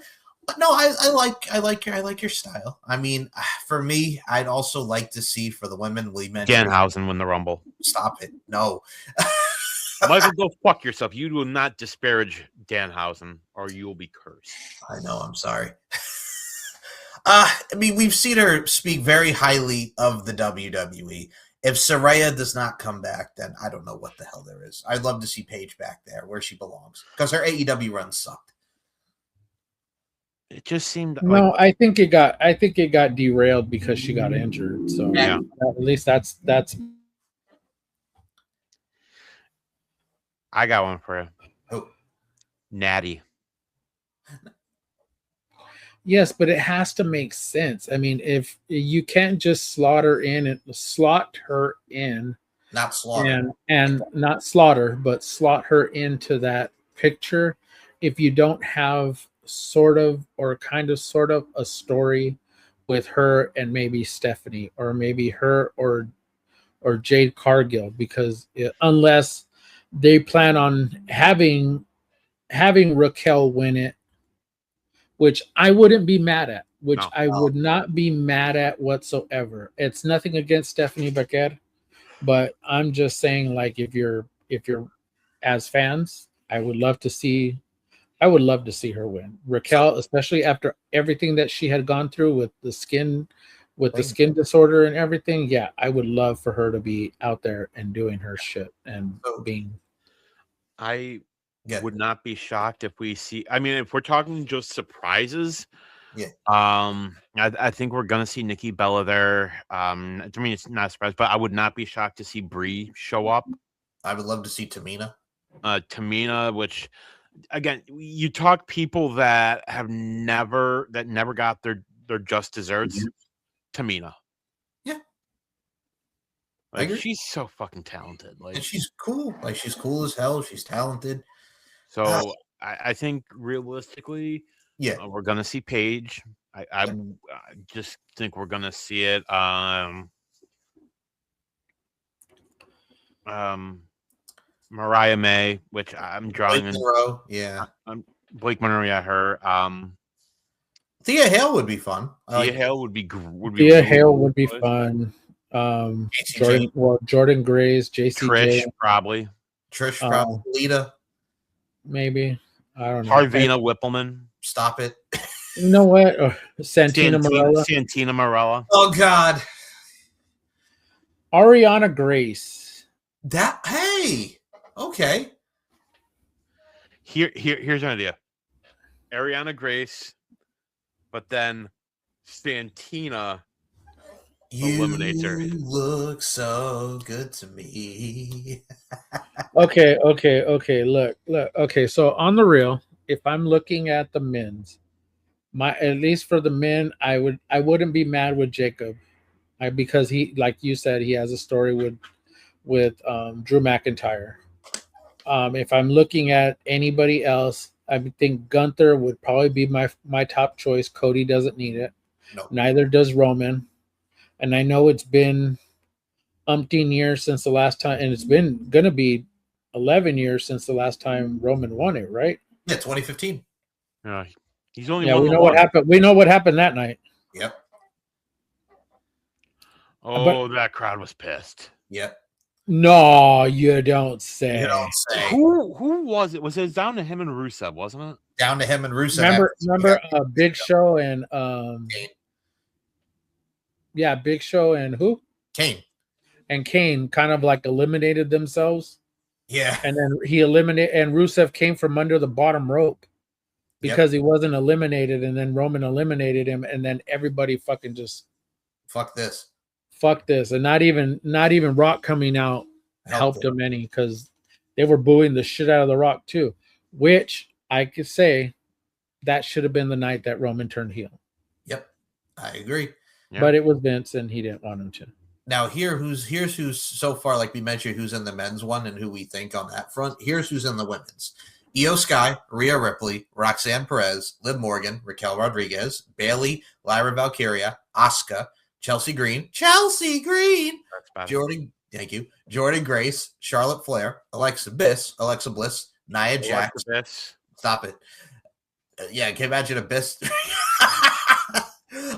But no, I like your style. I mean, for me, I'd also like to see for the women, we mentioned Danhausen win the Rumble. Stop it. No. Michael, go fuck yourself. You will not disparage Danhausen or you will be cursed. I know, I'm sorry. We've seen her speak very highly of the WWE. If Saraya does not come back, then I don't know what the hell there is. I'd love to see Paige back there where she belongs because her AEW run sucked. It just seemed I think it got derailed because she got injured. So yeah, at least that's. I got one for you. Oh, Natty. Yes, but it has to make sense. I mean, if you can't just slot her in, not slaughter, and not slaughter, but slot her into that picture. If you don't have sort of a story with her and maybe Stephanie, or maybe her or Jade Cargill, because unless they plan on having Raquel win it, which I wouldn't be mad at, I would not be mad at whatsoever. It's nothing against Stephanie Becker, but I'm just saying, if you're as fans, I would love to see her win. Raquel, especially after everything that she had gone through with the skin disorder and everything. Yeah, I would love for her to be out there and doing her shit and being. I would not be shocked if we see. I mean, if we're talking just surprises, I think we're gonna see Nikki Bella there. To me, it's not a surprise, but I would not be shocked to see Brie show up. I would love to see Tamina. Tamina, which again, you talk people that never got their just desserts. Tamina. Yeah. Like, she's so fucking talented. Like, and she's cool. Like, she's cool as hell. She's talented. So I think realistically, we're gonna see Paige. I just think we're gonna see it. Mariah May, which I'm drawing Blake Monroe, yeah. Blake Monroe, yeah, her. Thea Hale would be fun. Hale would be fun. Jordan Grace, JCJ, Trish probably. Lita, maybe. I don't know. Harvina Whippleman. Stop it. You know what? Santina Marella. Oh God. Ariana Grace. Hey. Okay. Here's an idea. Ariana Grace, but then Santina eliminates her. You look so good to me. Okay. Look. Okay, so on the real, if I'm looking at the men's, at least for the men, I wouldn't be mad with Jacob, because he, like you said, he has a story with Drew McIntyre. If I'm looking at anybody else, I think Gunther would probably be my top choice. Cody doesn't need it. No. Neither does Roman. And I know it's been umpteen years since the last time, and it's been going to be 11 years since the last time Roman won it, right? Yeah, 2015. Yeah, he's only. Yeah, we know what happened. We know what happened that night. Yep. Oh, that crowd was pissed. Yep. No, you don't say. You don't say. Who was it? Was it down to him and Rusev, wasn't it? Down to him and Rusev. Remember Big Show and yeah, Big Show and who? Kane. And Kane kind of like eliminated themselves. Yeah. And then he eliminated, and Rusev came from under the bottom rope because he wasn't eliminated, and then Roman eliminated him, and then everybody fucking just fuck this. And not even Rock coming out helped him any, because they were booing the shit out of the Rock too, which I could say that should have been the night that Roman turned heel. Yep, I agree. Yeah. But it was Vince, and he didn't want him to. Now here's who's so far, like we mentioned, who's in the men's one and who we think on that front. Here's who's in the women's: Io Sky, Rhea Ripley, Roxanne Perez, Liv Morgan, Raquel Rodriguez, Bayley, Lyra Valkyria, Asuka, Chelsea Green, Jordan, thank you, Jordan Grace, Charlotte Flair, Alexa Bliss, Nia Jax. Stop it. Yeah, can you imagine Abyss?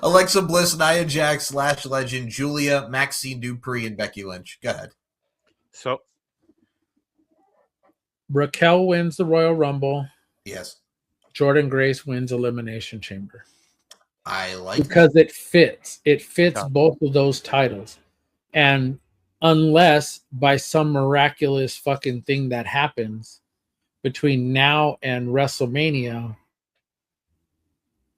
Alexa Bliss, Nia Jax, Lash Legend, Julia, Maxine Dupree, and Becky Lynch. Go ahead. So Raquel wins the Royal Rumble. Yes. Jordan Grace wins Elimination Chamber. I like because it fits. It fits both of those titles. And unless by some miraculous fucking thing that happens between now and WrestleMania,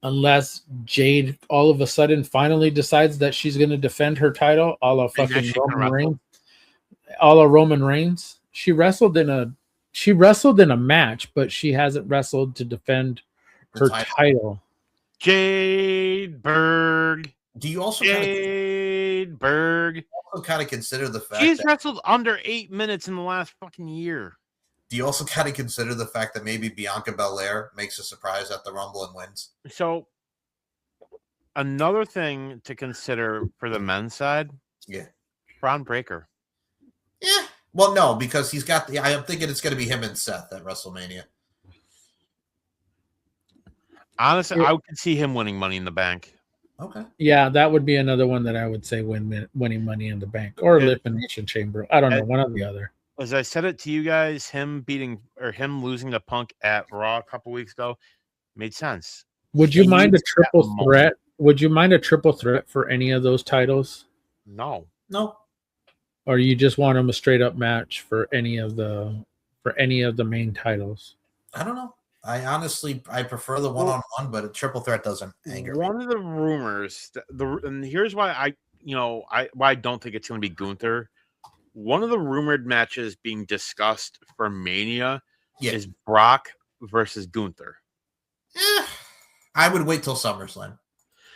unless Jade all of a sudden finally decides that she's going to defend her title, a la fucking Roman Reigns. She wrestled in a match, but she hasn't wrestled to defend her title. Jade Berg. Do you also kind of consider the fact she's wrestled under 8 minutes in the last fucking year? Do you also kind of consider the fact that maybe Bianca Belair makes a surprise at the Rumble and wins? So, another thing to consider for the men's side, Braun Breaker. Yeah. Well, no, because he's got the. I'm thinking it's going to be him and Seth at WrestleMania. Honestly, I could see him winning Money in the Bank. Okay. Yeah, that would be another one that I would say winning Money in the Bank or Elimination Chamber. I don't know, one or the other. as I said it to you guys, him losing to Punk at Raw a couple weeks ago made sense. Would you He mind a needs that triple moment. threat? Would you mind a triple threat for any of those titles? No. Or you just want them a straight up match for any of the main titles? I don't know. I prefer the one-on-one, but a triple threat doesn't anger me. One of the rumors, and here's why why I don't think it's going to be Gunther. One of the rumored matches being discussed for Mania is Brock versus Gunther. I would wait till SummerSlam.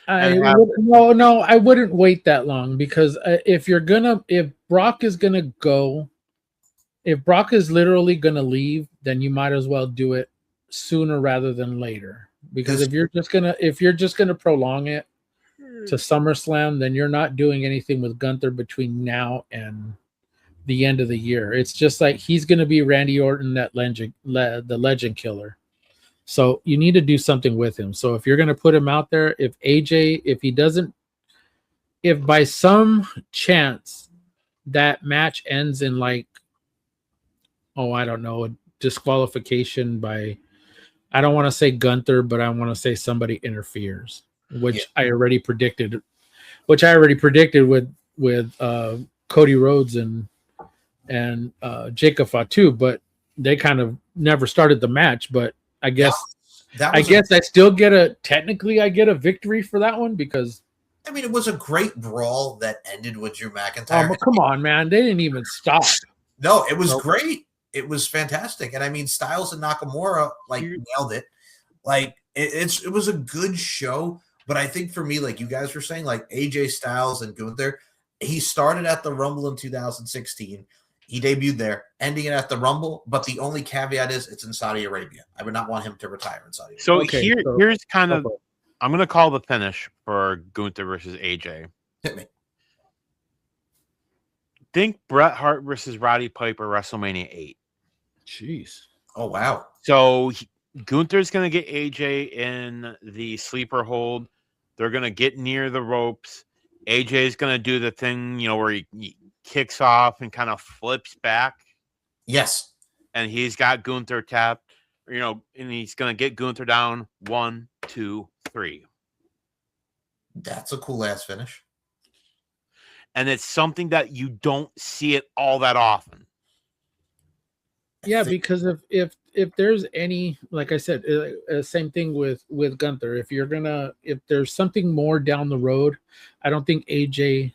No, I wouldn't wait that long, because if Brock is literally gonna leave, then you might as well do it sooner rather than later. Because if you're just gonna prolong it to SummerSlam, then you're not doing anything with Gunther between now and the end of the year. It's just like he's gonna be Randy Orton, the legend killer. So you need to do something with him. So if you're going to put him out there, if by some chance that match ends in a disqualification by, I don't want to say Gunther, but I want to say somebody interferes, which I already predicted with Cody Rhodes and Jacob Fatu, but they kind of never started the match. But I guess I still get a victory for that one, because it was a great brawl that ended with Drew McIntyre. Oh, come on, man. They didn't even stop. No, it was great. It was fantastic. And Styles and Nakamura nailed it. It was a good show, but I think for me, like you guys were saying, like AJ Styles and Gunther, he started at the Rumble in 2016. He debuted there, ending it at the Rumble, but the only caveat is it's in Saudi Arabia. I would not want him to retire in Saudi Arabia. So here's kind of, I'm going to call the finish for Gunther versus AJ. Hit me. Think Bret Hart versus Roddy Piper, WrestleMania 8. Jeez. Oh, wow. So Gunther's going to get AJ in the sleeper hold. They're going to get near the ropes. AJ's going to do the thing, where he kicks off and kind of flips back. Yes. And he's got Gunther tapped, and he's going to get Gunther down 1, 2, 3. That's a cool ass finish. And it's something that you don't see it all that often. Yeah, because if there's any, like I said, same thing with Gunther. If there's something more down the road, I don't think AJ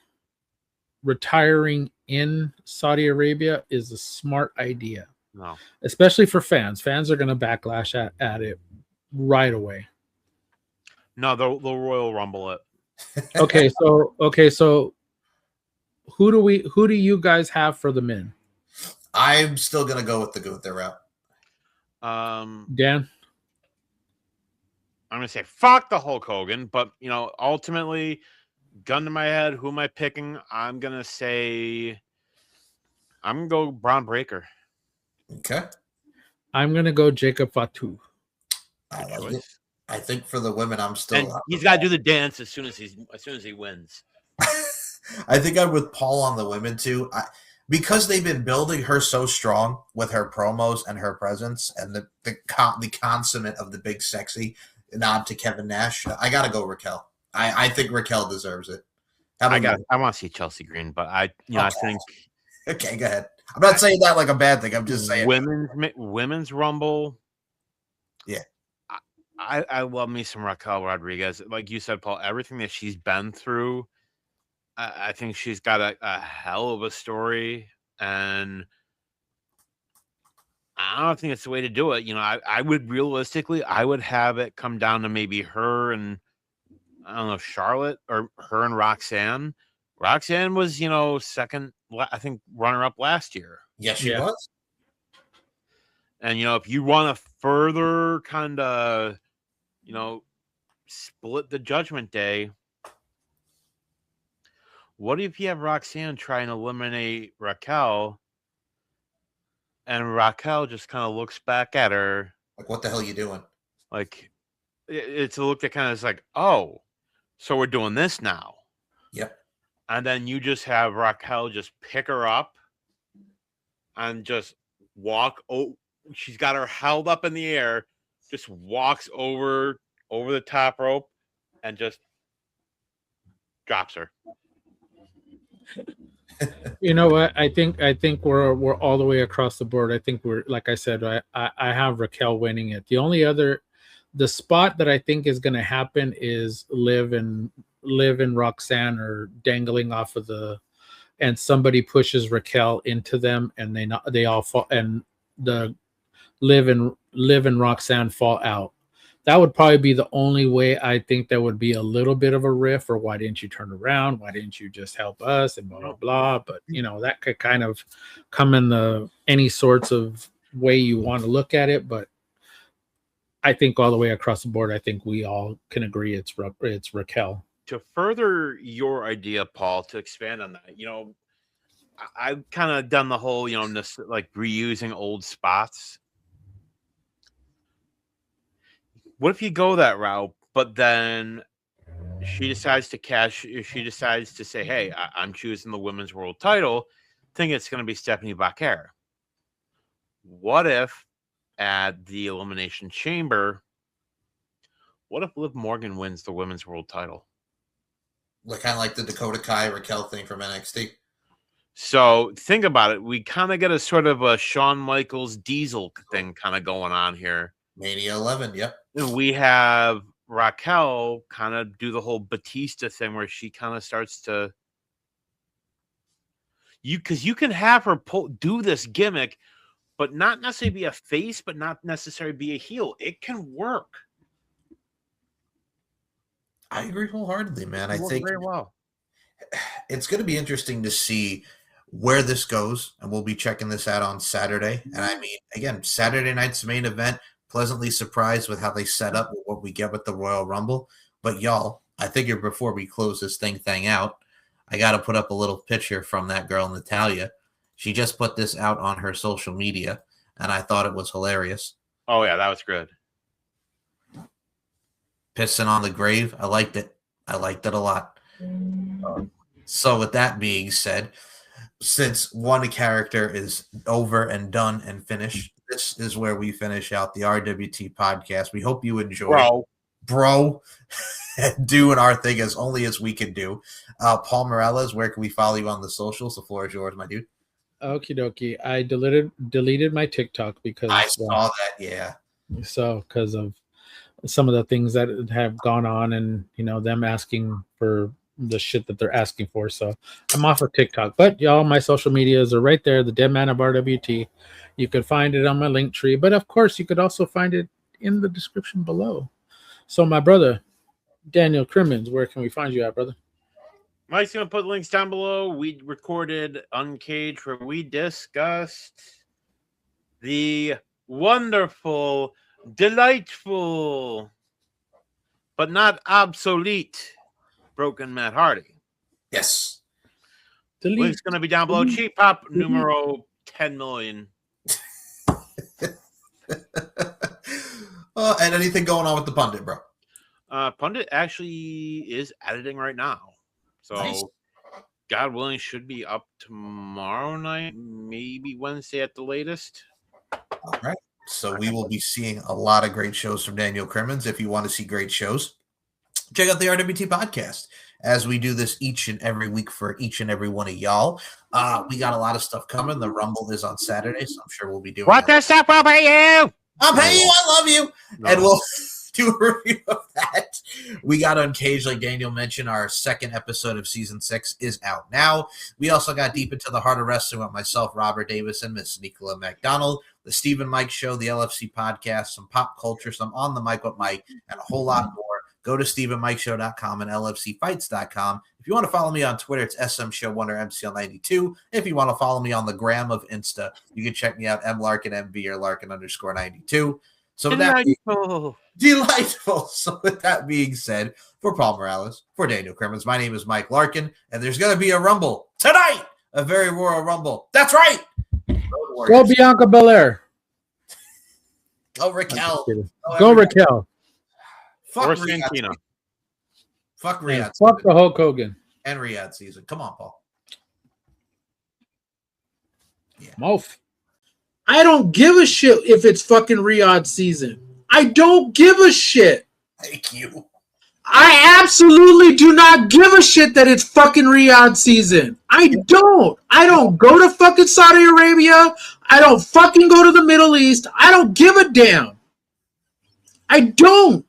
retiring in Saudi Arabia is a smart idea. No, especially for fans. Fans are going to backlash at it right away. No, they'll Royal Rumble it. Okay, so who do you guys have for the men? I'm still gonna go with the Gunther route. Dan, I'm gonna say fuck the Hulk Hogan, but ultimately, gun to my head, who am I picking? I'm gonna go Braun Breaker. Okay. I'm gonna go Jacob Fatu. I think for the women, I'm still. And he's got to do the dance as soon as he wins. I think I'm with Paul on the women too. Because they've been building her so strong with her promos and her presence and the consummate of the big sexy nod to Kevin Nash. I gotta go Raquel. I think Raquel deserves it. I want to see Chelsea Green, but I think. Okay, go ahead. I'm not saying that like a bad thing. I'm just saying women's Rumble. Yeah, I love me some Raquel Rodriguez. Like you said, Paul, everything that she's been through, I think she's got a hell of a story, and I don't think it's the way to do it. I would realistically, I would have it come down to maybe her and I don't know, Charlotte, or her and Roxanne. Roxanne was, second, I think, runner-up last year. Yes, she was. And, if you want to further kind of, split the Judgment Day, what if you have Roxanne try and eliminate Raquel, and Raquel just kind of looks back at her like, what the hell are you doing? Like, it's a look that kind of is like, oh, so we're doing this now. Yep. And then you just have Raquel just pick her up and just walk. Oh, she's got her held up in the air, just walks over the top rope, and just drops her. You know what? I think we're all the way across the board. I think we're, like I said, I have Raquel winning it. The spot that I think is going to happen is Liv and Roxanne are dangling off of and somebody pushes Raquel into them, and they all fall, and the Liv and Roxanne fall out. That would probably be the only way. I think there would be a little bit of a riff, or why didn't you turn around? Why didn't you just help us? And blah, blah, blah. But, that could kind of come in any sorts of way you want to look at it. But I think all the way across the board, I think we all can agree it's Raquel. To further your idea, Paul, to expand on that, I've kind of done the whole, like reusing old spots. What if you go that route, but then she decides to say, hey, I'm choosing the women's world title, think it's going to be Stephanie Bacquer. What if at the Elimination Chamber, what if Liv Morgan wins the women's world title? Kind of like the Dakota Kai Raquel thing from NXT. So think about it. We kind of get a sort of a Shawn Michaels Diesel thing kind of going on here. Mania 11, yep. And we have Raquel kind of do the whole Batista thing where she kind of starts to because you can have her do this gimmick, but not necessarily be a face, but not necessarily be a heel. It can work. I agree wholeheartedly, man. I think very well. It's going to be interesting to see where this goes, and we'll be checking this out on Saturday. And I mean, again, Saturday night's main event, pleasantly surprised with how they set up what we get with the Royal Rumble. But y'all, I figure before we close this thing out, I got to put up a little picture from that girl, Natalia. She just put this out on her social media, and I thought it was hilarious. Oh, yeah, that was good. Pissing on the grave. I liked it. I liked it a lot. So with that being said, since one character is over and done and finished, this is where we finish out the RWT podcast. We hope you enjoy, bro, doing our thing as only as we can do. Paul Morales, where can we follow you on the socials? The floor is yours, my dude. Okie dokie. I deleted my TikTok because I saw that. Yeah. So because of some of the things that have gone on, and them asking for the shit that they're asking for. So I'm off of TikTok. But y'all, my social medias are right there. The Dead Man of RWT. You could find it on my link tree. But of course, you could also find it in the description below. So my brother, Daniel Crimmins, where can we find you at, brother? Mike's going to put links down below. We recorded Uncaged where we discussed the wonderful, delightful, but not obsolete Broken Matt Hardy. Yes. Link's going to be down below. Cheap Pop numero 10 million. And anything going on with the pundit, bro? Pundit actually is editing right now. So, nice. God willing, should be up tomorrow night, maybe Wednesday at the latest. All right. So we will be seeing a lot of great shows from Daniel Crimmins. If you want to see great shows, check out the RWT podcast as we do this each and every week for each and every one of y'all. We got a lot of stuff coming. The Rumble is on Saturday, so I'm sure we'll be doing what the stuff I'll pay you. I'll pay you. I love you. No. And we'll do a review of that. We got Uncaged, like Daniel mentioned. Our second episode of season 6 is out now. We also got deep into the heart of wrestling with myself, Robert Davis, and Miss Nicola McDonald, the Stephen Mike Show, the LFC podcast, some pop culture, some On the Mic with Mike, and a whole lot more. Go to StephenMikeShow.com and LFCFights.com. If you want to follow me on Twitter, it's SMShow1 or MCL92. If you want to follow me on the gram of Insta, you can check me out, MLarkinMB or Larkin_92. So delightful. So with that being said, for Paul Morales, for Daniel Crimmins, my name is Mike Larkin, and there's going to be a Rumble tonight, a very Royal Rumble. That's right. Go Bianca Belair. Go Raquel. Go Raquel. Fuck Riyadh. Fuck Riyadh. Fuck the Hulk Hogan. And Riyadh season. Come on, Paul. Yeah. Mof. I don't give a shit if it's fucking Riyadh season. I don't give a shit. Thank you. I absolutely do not give a shit that it's fucking Riyadh season. I don't go to fucking Saudi Arabia. I don't fucking go to the Middle East. I don't give a damn. I don't.